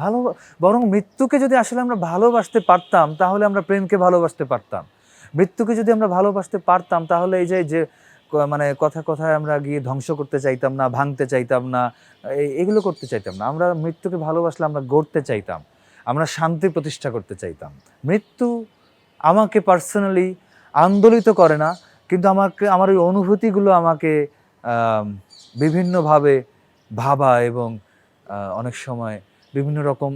ভালো, বরং মৃত্যুকে যদি আসলে আমরা ভালোবাসতে পারতাম তাহলে আমরা প্রেমকে ভালোবাসতে পারতাম। মৃত্যুকে যদি আমরা ভালোবাসতে পারতাম তাহলে এই যে মানে কথায় আমরা গিয়ে ধ্বংস করতে চাইতাম না, ভাঙতে চাইতাম না, এগুলো করতে চাইতাম না। আমরা মৃত্যুকে ভালোবাসলে আমরা গড়তে চাইতাম, আমরা শান্তি প্রতিষ্ঠা করতে চাইতাম। মৃত্যু আমাকে পার্সোনালি আন্দোলিত করে না, কিন্তু আমার ওই অনুভূতিগুলো আমাকে বিভিন্নভাবে ভাবা এবং অনেক সময় বিভিন্ন রকম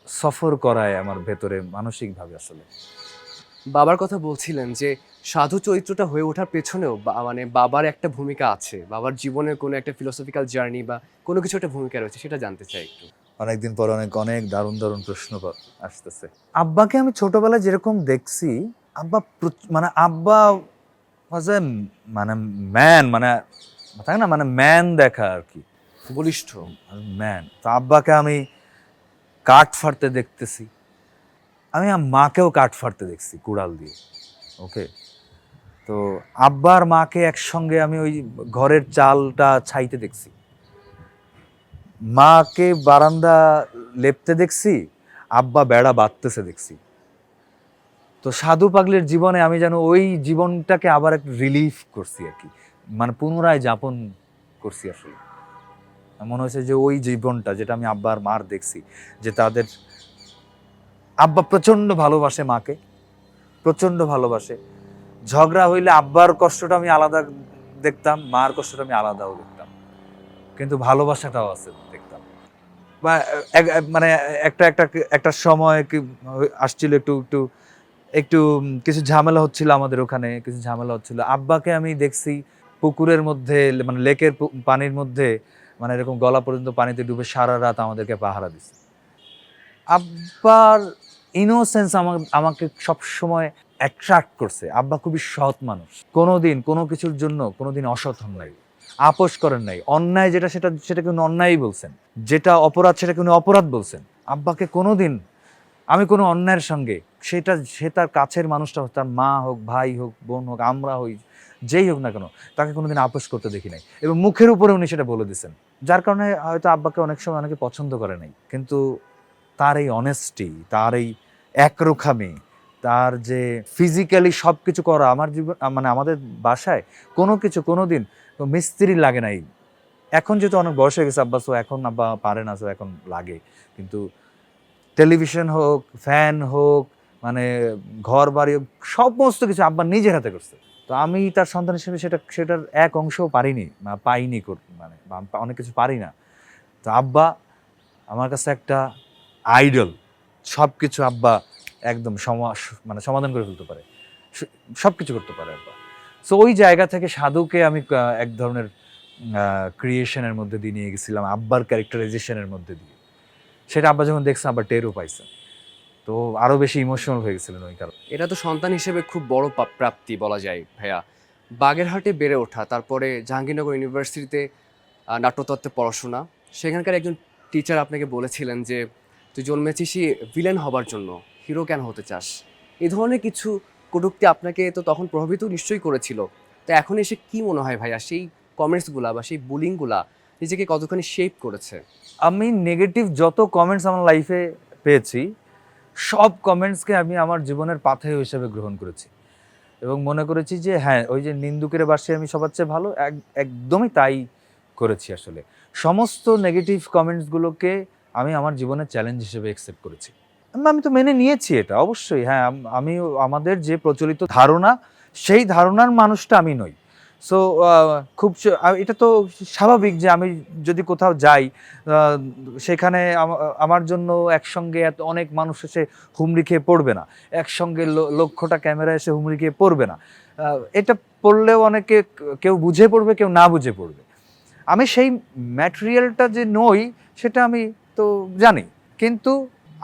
সফর করায় আমার ভেতরে মানসিকভাবে। আসলে বাবার কথা বলছিলেন যে সাধু চরিত্রটা হয়ে ওঠার পেছনেও মানে বাবার একটা ভূমিকা আছে, বাবার জীবনের কোনো একটা ফিলোসফিক্যাল জার্নি বা কোনো কিছু একটা ভূমিকা রয়েছে, সেটা জানতে চাই একটু। অনেকদিন পর অনেক দারুণ দারুণ প্রশ্ন আসতেছে। আব্বাকে আমি ছোটবেলায় যেরকম দেখছি, আব্বা ওয়াজ এ মানে ম্যান, মানে থাকে না, মানে ম্যান দেখা আর কি, বলিষ্ঠ ম্যান। তো আব্বাকে আমি কাঠ ফাড়তে দেখতেছি, আমি মাকেও কাঠ ফাড়তে দেখছি কুড়াল দিয়ে। ওকে, তো আব্বার মাকে একসঙ্গে আমি ওই ঘরের চালটা ছাইতে দেখছি, মাকে বারান্দা লেপতে দেখছি, আব্বা বেড়া বাঁধতেছে দেখছি। তো সাধু পাগলির জীবনে আমি যেন ওই জীবনটাকে আবার একটু রিলিফ করছি আর কি, মানে পুনরায় যাপন করছি। আসলে মনে হয়েছে যে ওই জীবনটা যেটা আমি আব্বার মার দেখছি, যে তাদের আব্বা প্রচণ্ড ভালোবাসে মাকে, প্রচণ্ড ভালোবাসে। ঝগড়া হইলে আব্বার কষ্টটা আমি আলাদা দেখতাম, মার কষ্টটা আমি আলাদাও দেখতাম, কিন্তু ভালোবাসাটাও আছে দেখতাম। বা মানে একটা সময় কি আসছিল একটু একটু একটু কিছু ঝামেলা হচ্ছিল আমাদের ওখানে, কিছু ঝামেলা হচ্ছিল। আব্বাকে আমি দেখছি পুকুরের মধ্যে মানে লেকের পানির মধ্যে মানে এরকম গলা পর্যন্ত পানিতে ডুবে সারা রাত আমাদেরকে পাহারা দিছে। আব্বার ইনোসেন্স আমাকে সবসময় অ্যাট্রাক্ট করছে। আব্বা খুবই সৎ মানুষ। কোনোদিন কোনো কিছুর জন্য কোনোদিন অসৎ হন নাই, আপোস করেন নাই। অন্যায় যেটা সেটাকে উনি অন্যায়ই বলছেন, যেটা অপরাধ সেটাকে উনি অপরাধ বলছেন। আব্বাকে কোনোদিন আমি কোনো অন্যায়ের সঙ্গে সে তার কাছের মানুষটা হোক, তার মা হোক, ভাই হোক, বোন হোক, আমরা হই, যেই হোক না কেন, তাকে কোনোদিন আপোস করতে দেখি নাই। এবং মুখের উপরে উনি সেটা বলে দিয়েছেন, যার কারণে হয়তো আব্বাকে অনেক সময় অনেকে পছন্দ করে নাই। কিন্তু তার এই অনেস্টি, তার এই একরোখামি, তার যে ফিজিক্যালি সব কিছু করা, আমার জীবন মানে আমাদের বাসায় কোনো কিছু কোনোদিন মিস্ত্রি লাগে নাই। এখন যেহেতু অনেক বয়স হয়ে গেছে আব্বা, সো এখন আব্বা পারে না, সো এখন লাগে। কিন্তু টেলিভিশন হোক, ফ্যান হোক, মানে ঘর বাড়ি হোক, সমস্ত কিছু আব্বা নিজের হাতে করছে। তো আমি তার সন্তান হিসেবে সেটার এক অংশও পারিনি বা পাইনি, মানে অনেক কিছু পারি না। তো আব্বা আমার কাছে একটা আইডল। সব কিছু আব্বা একদম মানে সমাধান করে ফেলতে পারে, সব কিছু করতে পারে আব্বা। সো ওই জায়গা থেকে সাধুকে আমি এক ধরনের ক্রিয়েশনের মধ্যে দিয়ে নিয়ে গেছিলাম, আব্বার ক্যারেক্টারাইজেশনের মধ্যে দিয়ে। সেটা আব্বা যখন দেখছেন আব্বা টেরও পাইছেন, তো আরো বেশি ইমোশনাল হয়ে গেছিলেন ওই কারণে। এটা তো সন্তান হিসেবে খুব বড় প্রাপ্তি বলা যায় ভাইয়া। বাগেরহাটে বেড়ে ওঠা, তারপরে জাহাঙ্গীরনগর ইউনিভার্সিটিতে নাট্যতত্ত্বে পড়াশোনা। সেখানকার একজন টিচার আপনাকে বলেছিলেন যে তুই জন্মেছিসই ভিলেন হবার জন্য, হিরো কেন হতে চাস? এই ধরনের কিছু কটূক্তি আপনাকে তো তখন প্রভাবিত নিশ্চয়ই করেছিল। তো এখন এসে কি মনে হয় ভাইয়া, সেই কমেন্টসগুলা বা সেই বুলিংগুলা নিজেকে কতখানি শেপ করেছে? আমি নেগেটিভ যত কমেন্টস আমার লাইফে পেয়েছি, সব কমেন্টসকে আমি আমার জীবনের পাথেয় হিসেবে গ্রহণ করেছি এবং মনে করেছি যে হ্যাঁ, ওই যে নিন্দুকের বাসে আমি সবার চেয়ে ভালো, একদমই তাই করেছি। আসলে সমস্ত নেগেটিভ কমেন্টসগুলোকে আমি আমার জীবনের চ্যালেঞ্জ হিসেবে অ্যাকসেপ্ট করেছি। আমি তো মেনে নিয়েছি এটা, অবশ্যই। হ্যাঁ, আমি আমাদের যে প্রচলিত ধারণা, সেই ধারণার মানুষটা আমি নই। সো এটা তো স্বাভাবিক যে আমি যদি কোথাও যাই, সেখানে আমার জন্য একসঙ্গে অনেক মানুষ এসে হুমড়ি খেয়ে পড়বে না, একসঙ্গে লক্ষটা ক্যামেরা এসে হুমড়ি খেয়ে পড়বে না। এটা পড়লেও অনেকে, কেউ বুঝে পড়বে, কেউ না বুঝে পড়বে। আমি সেই ম্যাটেরিয়ালটা যে নই সেটা আমি তো জানি, কিন্তু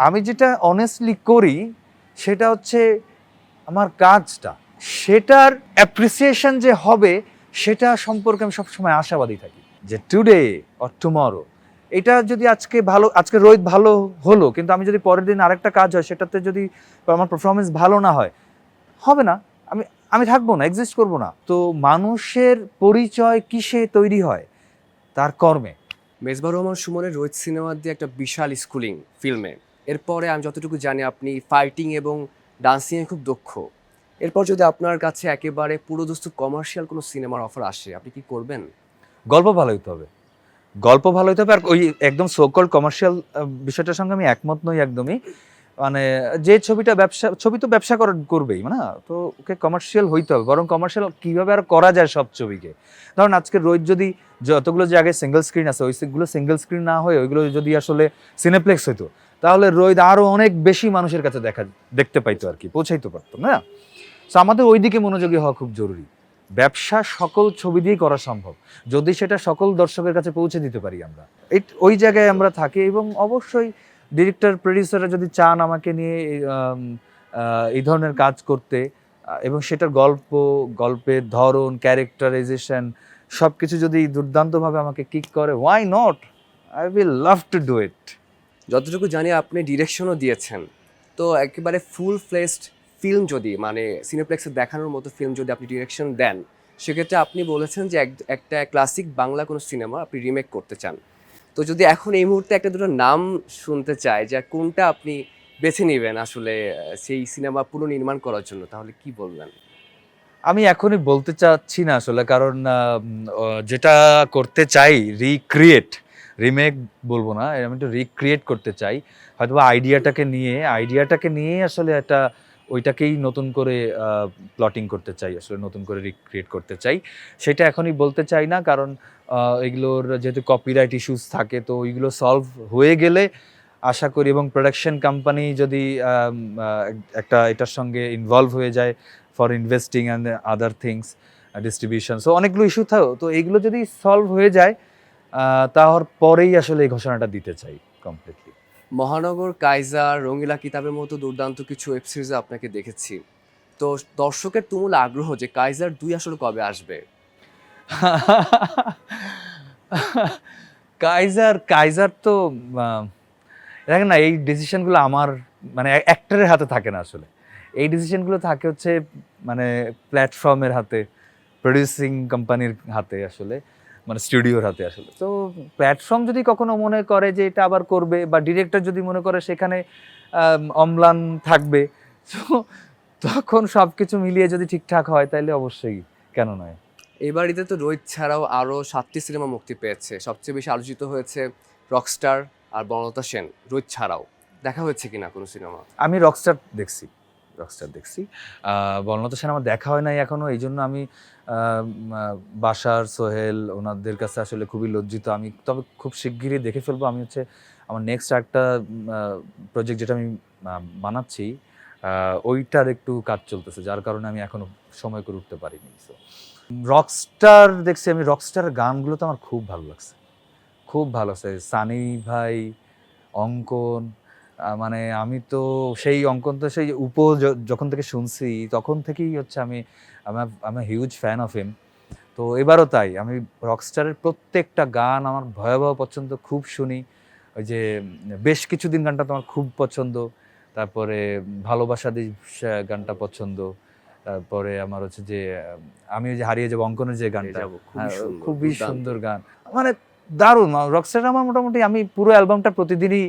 আমি যেটা অনেস্টলি করি সেটা হচ্ছে আমার কাজটা, সেটার অ্যাপ্রিসিয়েশন যে হবে সেটা সম্পর্কে আমি সবসময় আশাবাদী থাকি যে টুডে অর টুমরো, এটা যদি আজকে রোহিত ভালো হলো, কিন্তু আমি যদি পরের দিন আরেকটা কাজ হয় সেটাতে যদি আমার পারফরমেন্স ভালো না হয়, হবে না, আমি থাকবো না, এক্সিস্ট করবো না। তো মানুষের পরিচয় কিসে তৈরি হয়? তার কর্মে। মেজবাহ রহমান সুমনের রোহিত সিনেমা দিয়ে একটা বিশাল স্কুলিং ফিল্মে। এরপরে আমি যতটুকু জানি আপনি ফাইটিং এবং ডান্সিংয়ে খুব দক্ষ। এরপর যদি আপনার কাছে একেবারে পুরোদস্তু কমার্শিয়াল কোনো সিনেমার অফার আসে, আপনি কি করবেন? গল্প ভালো হইতে হবে, গল্প ভালো হইতে হবে। আর ওই একদম সোকল কমার্শিয়াল বিষয়টার সঙ্গে আমি একমত নই একদমই। মানে যে ছবি তো ব্যবসা করবেই না, তো ওকে কমার্শিয়াল হইতে হবে। বরং কমার্শিয়াল কীভাবে আর করা যায় সব ছবিকে। ধরুন আজকে রোহিত যদি যতগুলো জায়গায় সিঙ্গেল স্ক্রিন আছে, ওইগুলো সিঙ্গেল স্ক্রিন না হয়ে ওইগুলো যদি আসলে সিনেপ্লেক্স হইতো, তাহলে রোহিত আরও অনেক বেশি মানুষের কাছে দেখতে পাইতো আর কি, পৌঁছাইতে পারতো না। তো আমাদের ওই দিকে মনোযোগী হওয়া খুব জরুরি। ব্যবসা সকল ছবি দিয়েই করা সম্ভব, যদি সেটা সকল দর্শকের কাছে পৌঁছে দিতে পারি আমরা, ওই জায়গায় আমরা থাকি। এবং অবশ্যই ডিরেক্টর প্রডিউসাররা যদি চান আমাকে নিয়ে এই ধরনের কাজ করতে, এবং সেটার গল্পের ধরন, ক্যারেক্টারাইজেশন সব কিছু যদি দুর্দান্তভাবে আমাকে কিক করে, why not, I will love to do it. যতটুকু জানি আপনি ডিরেকশনও দিয়েছেন। তো একেবারে ফুল ফ্লেজড ফিল্ম যদি, মানে সিনেপ্লেক্সে দেখানোর মতো ফিল্ম যদি আপনি ডিরেকশন দেন, সেক্ষেত্রে আপনি বলেছেন যে একটা ক্লাসিক বাংলা কোনো সিনেমা আপনি রিমেক করতে চান। তো যদি এখন এই মুহূর্তে একটা দুটো নাম শুনতে চাই যে কোনটা আপনি বেছে নেবেন আসলে সেই সিনেমা পুনর্নির্মাণ করার জন্য, তাহলে কি বলবেন? আমি এখনই বলতে চাচ্ছি না আসলে, কারণ যেটা করতে চাই রিমেক বলবো না, আমি একটু রিক্রিয়েট করতে চাই। হয়তো আইডিয়াটাকে নিয়ে আসলে ওইটাকেই নতুন করে প্লটিং করতে চাই, আসলে নতুন করে রিক্রিয়েট করতে চাই। সেটা এখনই বলতে চাই না, কারণ এগুলোর যেহেতু কপিরাইট ইস্যুস থাকে, তো ওইগুলো সলভ হয়ে গেলে আশা করি, এবং প্রোডাকশন কোম্পানি যদি একটা এটার সঙ্গে ইনভলভ হয়ে যায় for investing and other things, distribution, so অনেকগুলো ইস্যু থাকো, তো এইগুলো যদি সলভ হয়ে যায় তার পরেই আসলে এই ঘোষণাটা দিতে চাই কমপ্লিটলি। মহানগর, কাইজার, রঙিলা কিতাবের মতো দুর্দান্ত কিছু ওয়েব সিরিজে আপনাকে দেখেছি। তো দর্শকের তুমুল আগ্রহ যে কাইজার 2 আসলে কবে আসবে? কাইজার কাইজার তো দেখেন না, এই ডিসিশনগুলো আমার মানে অ্যাক্টরের হাতে থাকে না আসলে। এই ডিসিশনগুলো থাকে হচ্ছে মানে প্ল্যাটফর্মের হাতে, প্রডিউসিং কোম্পানির হাতে আসলে, মানে স্টুডিওর হাতে আসলে। তো প্ল্যাটফর্ম যদি কখনো মনে করে যে এটা আবার করবে, বা ডিরেক্টর যদি মনে করে সেখানে অম্লান থাকবে, তো তখন সব কিছু মিলিয়ে যদি ঠিকঠাক হয় তাহলে অবশ্যই, কেন নয়। এবার ঈদে তো রোহিত ছাড়াও আরও 7টি সিনেমা মুক্তি পেয়েছে। সবচেয়ে বেশি আলোচিত হয়েছে রকস্টার আর বনলতা সেন। রোহিত ছাড়াও দেখা হয়েছে কিনা কোনো সিনেমা? আমি রকস্টার দেখছি, রকস্টার দেখছি। বনলতা সেন আমার দেখা হয় নাই এখনো, এই জন্য আমি বাশার, সোহেল ওনাদের কাছে আসলে খুবই লজ্জিত। আমি তবে খুব শিগগিরই দেখে ফেলবো। আমি হচ্ছে আমার নেক্সট একটা প্রজেক্ট যেটা আমি বানাচ্ছি, ওইটার একটু কাজ চলতেছে, যার কারণে আমি এখনো সময় করে উঠতে পারিনি। সো রকস্টার দেখছি আমি। রকস্টারের গানগুলো তো আমার খুব ভালো লাগছে, খুব ভালো লাগছে। সানি ভাই, অঙ্কন, মানে আমি তো সেই অঙ্কন তো সেই যখন থেকে শুনছি তখন থেকেই হচ্ছে আমি হিউজ ফ্যান অফ হিম। তো এবারও তাই, আমি রকস্টারের প্রত্যেকটা গান আমার ভয়াবহ পছন্দ, খুব শুনি। ওই যে বেশ কিছুদিন গানটা তোমার খুব পছন্দ, তারপরে ভালোবাসা দিস গানটা পছন্দ, তারপরে আমার হচ্ছে যে আমি ওই যে হারিয়ে যাবো অঙ্কনের যে গানটা, খুবই সুন্দর গান, মানে দারুণ। রকস্টার আমার মোটামুটি আমি পুরো অ্যালবামটা প্রতিদিনই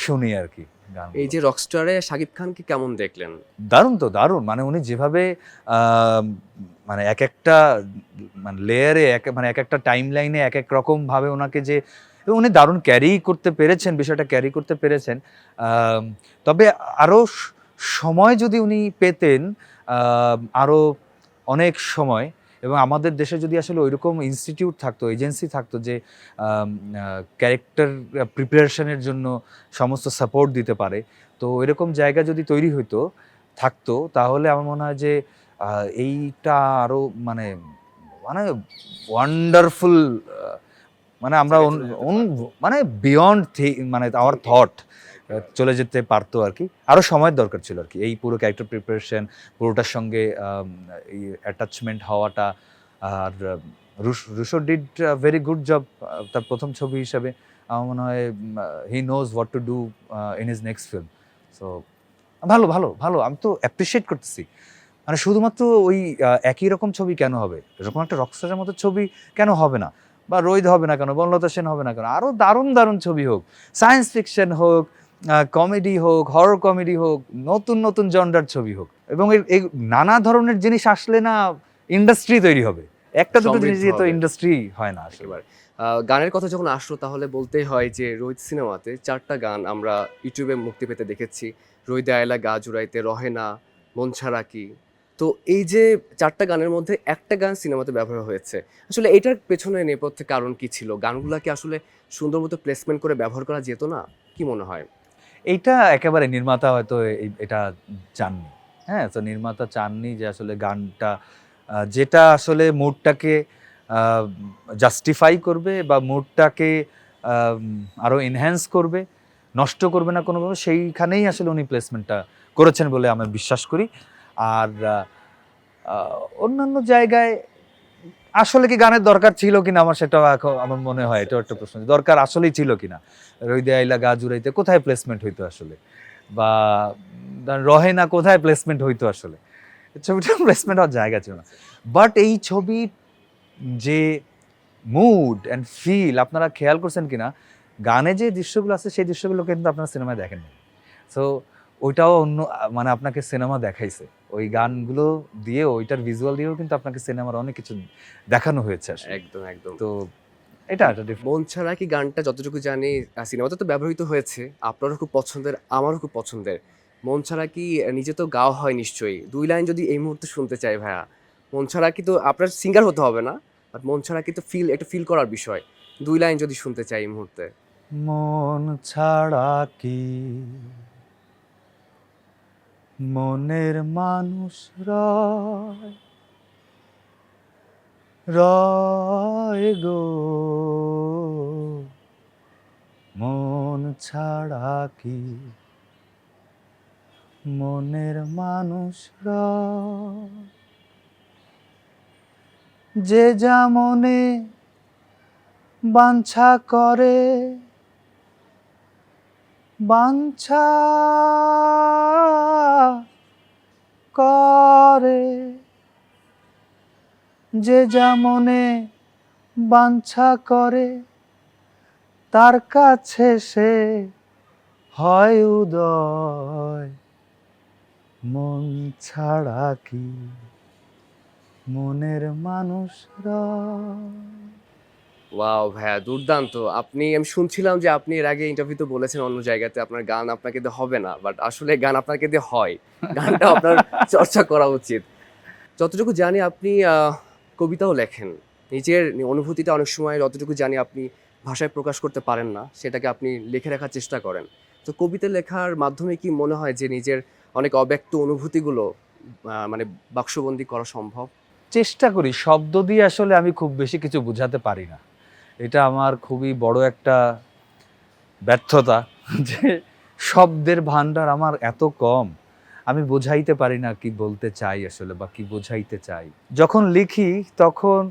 শুনি আর কি গান। এই যে রকস্টারে শাকিব খানকে কেমন দেখলেন? দারুণ তো দারুণ, মানে উনি যেভাবে মানে এক একটা মানে লেয়ারে মানে এক একটা টাইম লাইনে এক এক রকম ভাবে ওনাকে যে উনি দারুণ ক্যারি করতে পেরেছেন, বিষয়টা ক্যারি করতে পেরেছেন। তবে আরো সময় যদি উনি পেতেন, আরো অনেক সময়, এবং আমাদের দেশে যদি আসলে ওইরকম ইনস্টিটিউট থাকতো, এজেন্সি থাকতো যে ক্যারেক্টার প্রিপারেশনের জন্য সমস্ত সাপোর্ট দিতে পারে, তো এরকম জায়গা যদি তৈরি হইতো থাকতো, তাহলে আমার মনে হয় যে এইটা আরো মানে মানে ওয়ান্ডারফুল, মানে আমরা মানে বিয়ন্ড মানে আওয়ার থট চলে যেতে পারতো আর কি। আরো সময়ের দরকার ছিল আর কি, এই পুরো ক্যারেক্টার প্রিপারেশন, পুরোটার সঙ্গে অ্যাটাচমেন্ট হওয়াটা। আর Rusho did very good job তার প্রথম ছবি হিসাবে। আমার মনে হয় he knows what to do in his next film. So ভালো ভালো ভালো, আমি তো অ্যাপ্রিসিয়েট করতেছি। মানে শুধুমাত্র ওই একই রকম ছবি কেন হবে, এরকম একটা রকস্টারের মতো ছবি কেন হবে না, বা রোহিত হবে না কেন, বনলতা সেন হবে না কেন, আরও দারুণ দারুণ ছবি হোক, সায়েন্স ফিকশন হোক, কমেডি হোক, হরর কমেডি হোক, নতুন নতুন জনরার ছবি হোক, এবং এই নানা ধরনের জিনিস আসলে না ইন্ডাস্ট্রি তৈরি হবে। একটা দুটো জিনিস দিয়ে তো ইন্ডাস্ট্রি হয় না আসলে। গানের কথা যখন আসলো তাহলে বলতেই হয় যে রোহিত সিনেমাতে 4টা গান আমরা ইউটিউবে মুক্তি পেতে দেখেছি। রোহিত আয়লা গা জুড়াইতে, রহেনা, মন ছাড়া কি। তো এই যে 4টা গানের মধ্যে একটা গান সিনেমাতে ব্যবহার হয়েছে, আসলে এটার পেছনে নেপথ্যে কারণ কি ছিল? গানগুলোকে আসলে সুন্দর মতো প্লেসমেন্ট করে ব্যবহার করা যেত না? কি মনে হয়? এইটা একেবারে নির্মাতা হয়তো এটা চাননি। হ্যাঁ, তো নির্মাতা চাননি যে আসলে গানটা যেটা আসলে মুডটাকে জাস্টিফাই করবে বা মুডটাকে আরো এনহ্যান্স করবে, নষ্ট করবে না কোনোভাবে, সেইখানেই আসলে উনি প্লেসমেন্টটা করেছেন বলে আমি বিশ্বাস করি। আর অন্যান্য জায়গায় আসলে কি গানের দরকার ছিল কিনা, আমার সেটা আমার মনে হয় এটা একটা প্রশ্ন, দরকার আসলেই ছিল কিনা। রইদে আইলা গা জুড়াইতে কোথায় প্লেসমেন্ট হইতো আসলে, বা রহেনা কোথায় প্লেসমেন্ট হইতো আসলে, ছবিটা প্লেসমেন্ট হওয়ার জায়গা ছিল না। বাট এই ছবি যে মুড অ্যান্ড ফিল, আপনারা খেয়াল করছেন কিনা, গানে যে দৃশ্যগুলো আছে সেই দৃশ্যগুলো কিন্তু আপনারা সিনেমায় দেখেননি। সো ওইটাও অন্য মানে আপনাকে সিনেমা দেখাইছে, ওই গানগুলো দিয়ে, ওইটার ভিজুয়াল দিয়েও কিন্তু আপনাকে সিনেমার অনেক কিছু দেখানো হয়েছে আসলে। একদম একদম। তো এটা মন ছাড়া কি গানটা যতটুকু জানি সিনেমাতে তো ব্যবহৃত হয়েছে, আপনারও খুব পছন্দের, আমারও খুব পছন্দের। মন ছাড়া কি নিজে তো গাওয়া হয় নিশ্চয়ই, 2 লাইন যদি এই মুহূর্তে শুনতে চাই ভাইয়া। মন ছাড়া কি তো আপনার সিঙ্গার হতে হবে না, বাট মন ছাড়া কি তো একটা ফিল করার বিষয়। 2 লাইন যদি শুনতে চাই এই মুহূর্তে। মন ছাড়া কি মনের মানুষ রয় রয় গো, মন ছাড়া কি মনের মানুষ রয়। যে যা মনে বাঞ্ছা করে, বাঞ্ছা করে, যে যা মনে বাঞ্ছা করে, তার কাছে সে হয় উদয়। মন ছাড়া কি মনের মানুষ রয়। ওয়াও ভাইয়া, দুর্দান্ত! আমি শুনছিলাম যে আপনি এর আগে ইন্টারভিউতে বলেছেন অন্য জায়গাতে আপনার গান আপনাকে দিয়ে হবে না, বাট আসলে গান আপনাকে দিয়ে হয়। গানটা আপনার চর্চা করা উচিত। যতটুকু জানি আপনি কবিতাও লেখেন। নিজের অনুভূতিটা অনেক সময় যতটুকু জানি আপনি ভাষায় প্রকাশ করতে পারেন না, সেটাকে আপনি লিখে রাখার চেষ্টা করেন। তো কবিতা লেখার মাধ্যমে কি মনে হয় যে নিজের অনেক অব্যক্ত অনুভূতিগুলো মানে বাক্সবন্দী করা সম্ভব? চেষ্টা করি, শব্দ দিয়ে আসলে আমি খুব বেশি কিছু বোঝাতে পারি না। এটা আমার খুবই বড় একটা ব্যর্থতা যে শব্দের ভান্ডার আমার এত কম, আমি বোঝাইতে পারি না কি বলতে চাই আসলে বা কি বোঝাইতে চাই। যখন লিখি তখন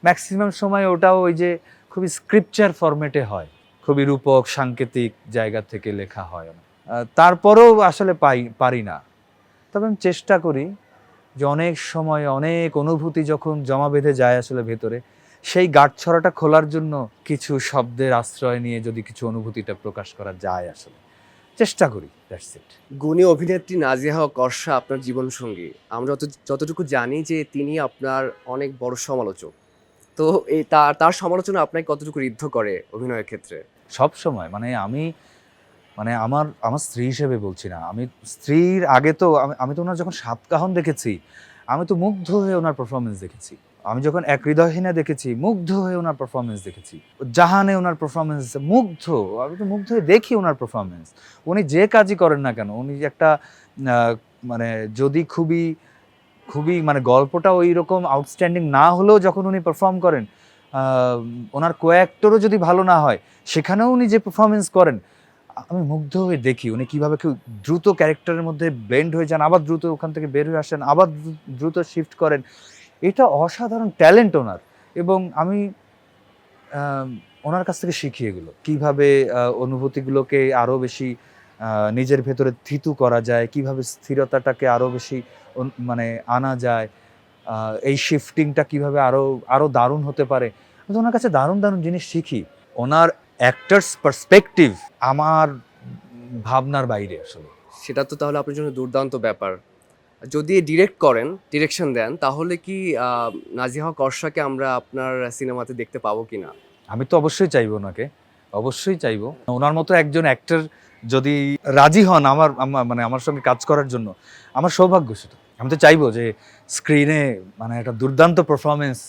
ম্যাক্সিমাম সময় ওটাও ওই যে খুবই স্ক্রিপচার ফরম্যাটে হয়, খুবই রূপক সাংকেতিক জায়গা থেকে লেখা হয়। তারপরেও আসলে পারি না। তবে আমি চেষ্টা করি যে অনেক সময় অনেক অনুভূতি যখন জমা বেঁধে যায় আসলে ভেতরে, সেই গাঁটছড়াটা খোলার জন্য কিছু শব্দের আশ্রয় নিয়ে যদি কিছু অনুভূতিটা প্রকাশ করা যায় আসলে চেষ্টা করি। That's it. গুণী অভিনেত্রী নাজিয়া হক অর্ষা আপনার জীবনসঙ্গী। আমরা যতটুকু জানি যে তিনি আপনার অনেক বড় সমালোচক। তো এই তার সমালোচনা আপনাকে কতটুকু ঋদ্ধ করে অভিনয়ের ক্ষেত্রে? সব সময় মানে আমি মানে আমার আমার স্ত্রী হিসেবে বলছি না, আমি স্ত্রীর আগে তো আমি তো ওনার যখন সাতকাহন দেখেছি, আমি তো মুগ্ধ হয়ে ওনার পারফরমেন্স দেখেছি। আমি যখন এক হৃদয়হীনে দেখেছি, মুগ্ধ হয়ে ওনার পারফরমেন্স দেখেছি। জাহানে ওনার পারফরমেন্স মুগ্ধ, আমি তো মুগ্ধ হয়ে দেখি ওনার পারফরমেন্স। উনি যে কাজই করেন না কেন, উনি যে একটা মানে যদি খুবই খুবই মানে গল্পটা ওই রকম আউটস্ট্যান্ডিং না হলেও যখন উনি পারফর্ম করেন, ওনার কোঅ্যাক্টরও যদি ভালো না হয়, সেখানেও উনি যে পারফরমেন্স করেন, আমি মুগ্ধ হয়ে দেখি উনি কিভাবে খুব দ্রুত ক্যারেক্টারের মধ্যে ব্লেন্ড হয়ে যান, আবার দ্রুত ওখান থেকে বের হয়ে আসেন, আবার দ্রুত শিফট করেন। এটা অসাধারণ ট্যালেন্ট ওনার। এবং আমি ওনার কাছ থেকে শিখি এগুলো, কিভাবে অনুভূতিগুলোকে আরও বেশি নিজের ভেতরে থিতু করা যায়, কিভাবে স্থিরতাটাকে আরও বেশি মানে আনা যায়, এই শিফটিংটা কিভাবে আরও আরও দারুণ হতে পারে। আমি তো ওনার কাছে দারুণ দারুণ জিনিস শিখি। ওনার অ্যাক্টার্স পার্সপেক্টিভ আমার ভাবনার বাইরে আসলে। সেটা তো তাহলে আপনার জন্য দুর্দান্ত ব্যাপার। যদি ডিরেকশন দেন, তাহলে কি নাজিয়া হক অর্ষাকে আমরা আপনার সিনেমাতে দেখতে পাবো কিনা? আমি তো অবশ্যই চাইবো ওনাকে, অবশ্যই চাইবো। ওনার মতো একজন অ্যাক্টর যদি রাজি হন মানে আমার সঙ্গে কাজ করার জন্য, আমার সৌভাগ্য সেটা। আমি তো চাইবো যে স্ক্রিনে মানে একটা দুর্দান্ত পারফরমেন্স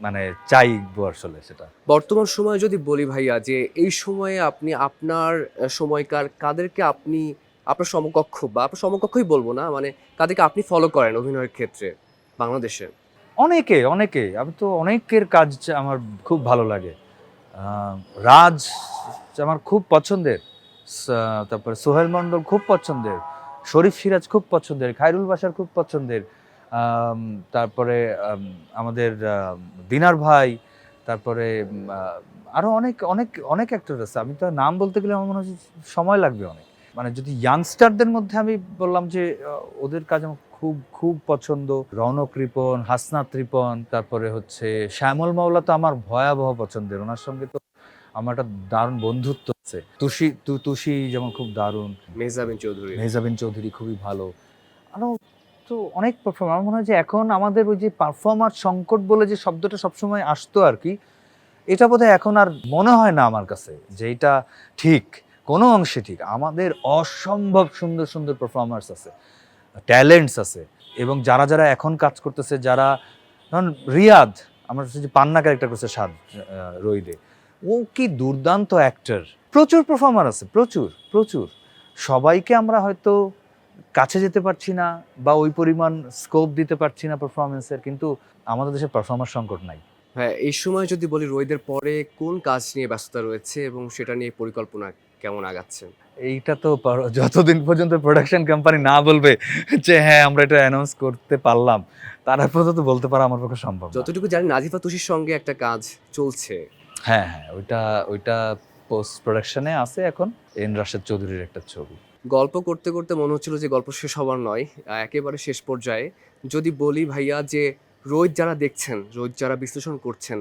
মানে চাইবো আসলে সেটা। বর্তমান সময়ে যদি বলি ভাইয়া, যে এই সময়ে আপনি আপনার সময়কার কাদেরকে আপনি আপনার সমকক্ষ, বা আপনার সমকক্ষই বলবো না, মানে কাদেরকে আপনি ফলো করেন অভিনয়ের ক্ষেত্রে বাংলাদেশে? অনেকে আমি তো অনেকের কাজ আমার খুব ভালো লাগে। রাজ আমার খুব পছন্দের, তারপরে সোহেল মন্ডল খুব পছন্দের, শরীফ সিরাজ খুব পছন্দের, খায়রুল বাশার খুব পছন্দের, তারপরে আমাদের দিনার ভাই, তারপরে আরো অনেক অনেক অনেক অ্যাক্টর আছে। আমি তো নাম বলতে গেলে আমার মনে হয় সময় লাগবে অনেক। মানে যদি ইয়াংস্টারদের মধ্যে আমি বললাম যে ওদের কাজ আমার খুব খুব পছন্দ। রৌনক রিপন, হাসনাত রিপন, তারপরে হচ্ছে শ্যামল মাওলা তো আমার ভয়াবহ পছন্দের। ওনার সঙ্গে তো আমার একটা দারুণ বন্ধুত্ব আছে। তুষি যেমন খুব দারুণ, মেহজাবিন চৌধুরী খুবই ভালো। আরো তো অনেক পারফর্মার। আমার মনে হয় যে এখন আমাদের ওই যে পারফর্মার সংকট বলে যে শব্দটা সবসময় আসতো আর কি, এটা বোধহয় এখন আর মনে হয় না আমার কাছে যে এটা ঠিক, কোনো অংশে ঠিক। আমাদের অসম্ভব সুন্দর সুন্দর পারফর্মার্স আছে, ট্যালেন্টস আছে। এবং যারা যারা এখন কাজ করতেছে, যারা ধরুন রিয়াদ, আমার যে পান্না ক্যারেক্টার করছে রইদে, ও কি দুর্দান্ত অ্যাক্টর, প্রচুর পারফর্মার আছে, প্রচুর প্রচুর। সবাইকে আমরা হয়তো কাছে যেতে পারছি না বা ওই পরিমাণ স্কোপ দিতে পারছি না পারফরমেন্সের, কিন্তু আমাদের দেশে পারফর্মার সংকট নাই। হ্যাঁ, এই সময় যদি বলি রোহিতের পরে কোন কাজ নিয়ে ব্যস্ততা রয়েছে এবং সেটা নিয়ে পরিকল্পনা কেমন আগাচ্ছে? এইটা তো যতদিন পর্যন্ত প্রোডাকশন কোম্পানি না বলবে যে হ্যাঁ আমরা এটা অ্যানাউন্স করতে পারলাম, তার পর্যন্ত বলতে পারা আমার পক্ষে সম্ভব না। যতটুকু জানি নাজিফা তুষির সঙ্গে একটা কাজ চলছে। হ্যাঁ হ্যাঁ, ওইটা ওইটা পোস্ট প্রোডাকশনে আছে এখন, এন রাশেদ চৌধুরীর একটা ছবি। গল্প করতে করতে মনে হচ্ছিল যে গল্প শেষ হবার নয়, একেবারে শেষ পর্যায়ে যদি বলি ভাইয়া যে রোহিত যারা দেখছেন, রোহিত যারা বিশ্লেষণ করছেন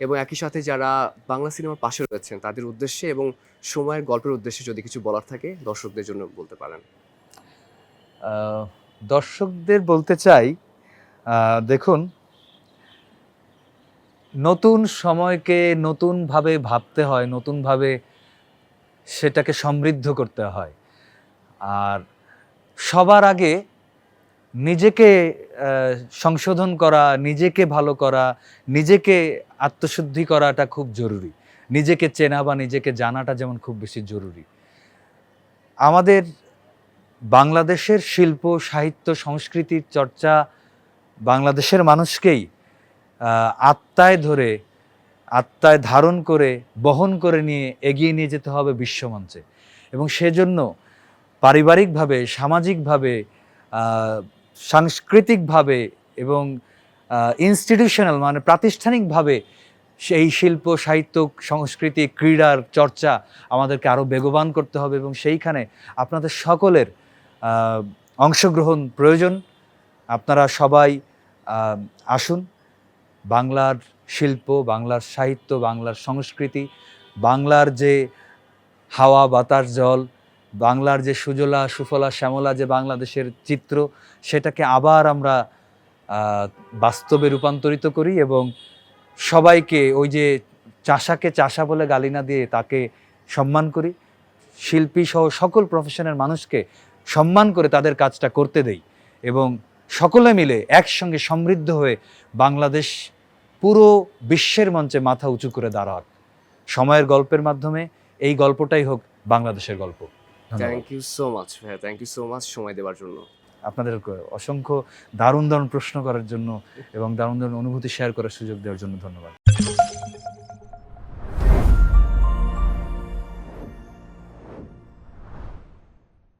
এবং একই সাথে যারা বাংলা সিনেমার পাশে রয়েছেন তাদের উদ্দেশ্যে এবং সময়ের গল্পের উদ্দেশ্যে যদি কিছু বলার থাকে দর্শকদের জন্য বলতে পারেন। দর্শকদের বলতে চাই, দেখুন, নতুন সময়কে নতুনভাবে ভাবতে হয়, নতুনভাবে সেটাকে সমৃদ্ধ করতে হয়। আর সবার আগে নিজেকে সংশোধন করা, নিজেকে ভালো করা, নিজেকে আত্মশুদ্ধি করাটা খুব জরুরি। নিজেকে চেনা বা নিজেকে জানাটা যেমন খুব বেশি জরুরি। আমাদের বাংলাদেশের শিল্প, সাহিত্য, সংস্কৃতির চর্চা বাংলাদেশের মানুষকেই আত্মায় ধরে, আত্মায় ধারণ করে, বহন করে নিয়ে এগিয়ে নিয়ে যেতে হবে বিশ্বমঞ্চে। এবং সেজন্য পারিবারিকভাবে, সামাজিকভাবে, সাংস্কৃতিকভাবে এবং ইনস্টিটিউশনাল মানে প্রাতিষ্ঠানিকভাবে সেই শিল্প, সাহিত্য, সংস্কৃতি, ক্রীড়ার চর্চা আমাদেরকে আরও বেগবান করতে হবে এবং সেইখানে আপনাদের সকলের অংশগ্রহণ প্রয়োজন। আপনারা সবাই আসুন। বাংলার শিল্প, বাংলার সাহিত্য, বাংলার সংস্কৃতি, বাংলার যে হাওয়া, বাতাস, জল, বাংলার যে সুজলা সুফলা শ্যামলা যে বাংলাদেশের চিত্র, সেটাকে আবার আমরা বাস্তবে রূপান্তরিত করি এবং সবাইকে ওই যে চাষাকে চাষা বলে গালি না দিয়ে তাকে সম্মান করি। শিল্পী সহ সকল প্রফেশনের মানুষকে সম্মান করে তাদের কাজটা করতে দেই এবং সকলে মিলে একসঙ্গে সমৃদ্ধ হয়ে বাংলাদেশ পুরো বিশ্বের মঞ্চে মাথা উঁচু করে দাঁড়াক। সময়ের গল্পের মাধ্যমে এই গল্পটাই হোক বাংলাদেশের গল্প। থ্যাংক ইউ সো মাচ ভাইয়া, থ্যাংক ইউ সো মাচ সময় দেওয়ার জন্য। আপনাদের অসংখ্য দারুণ দারুণ প্রশ্ন করার জন্য এবং দারুণ দারুণ অনুভূতি শেয়ার করার সুযোগ দেওয়ার জন্য ধন্যবাদ।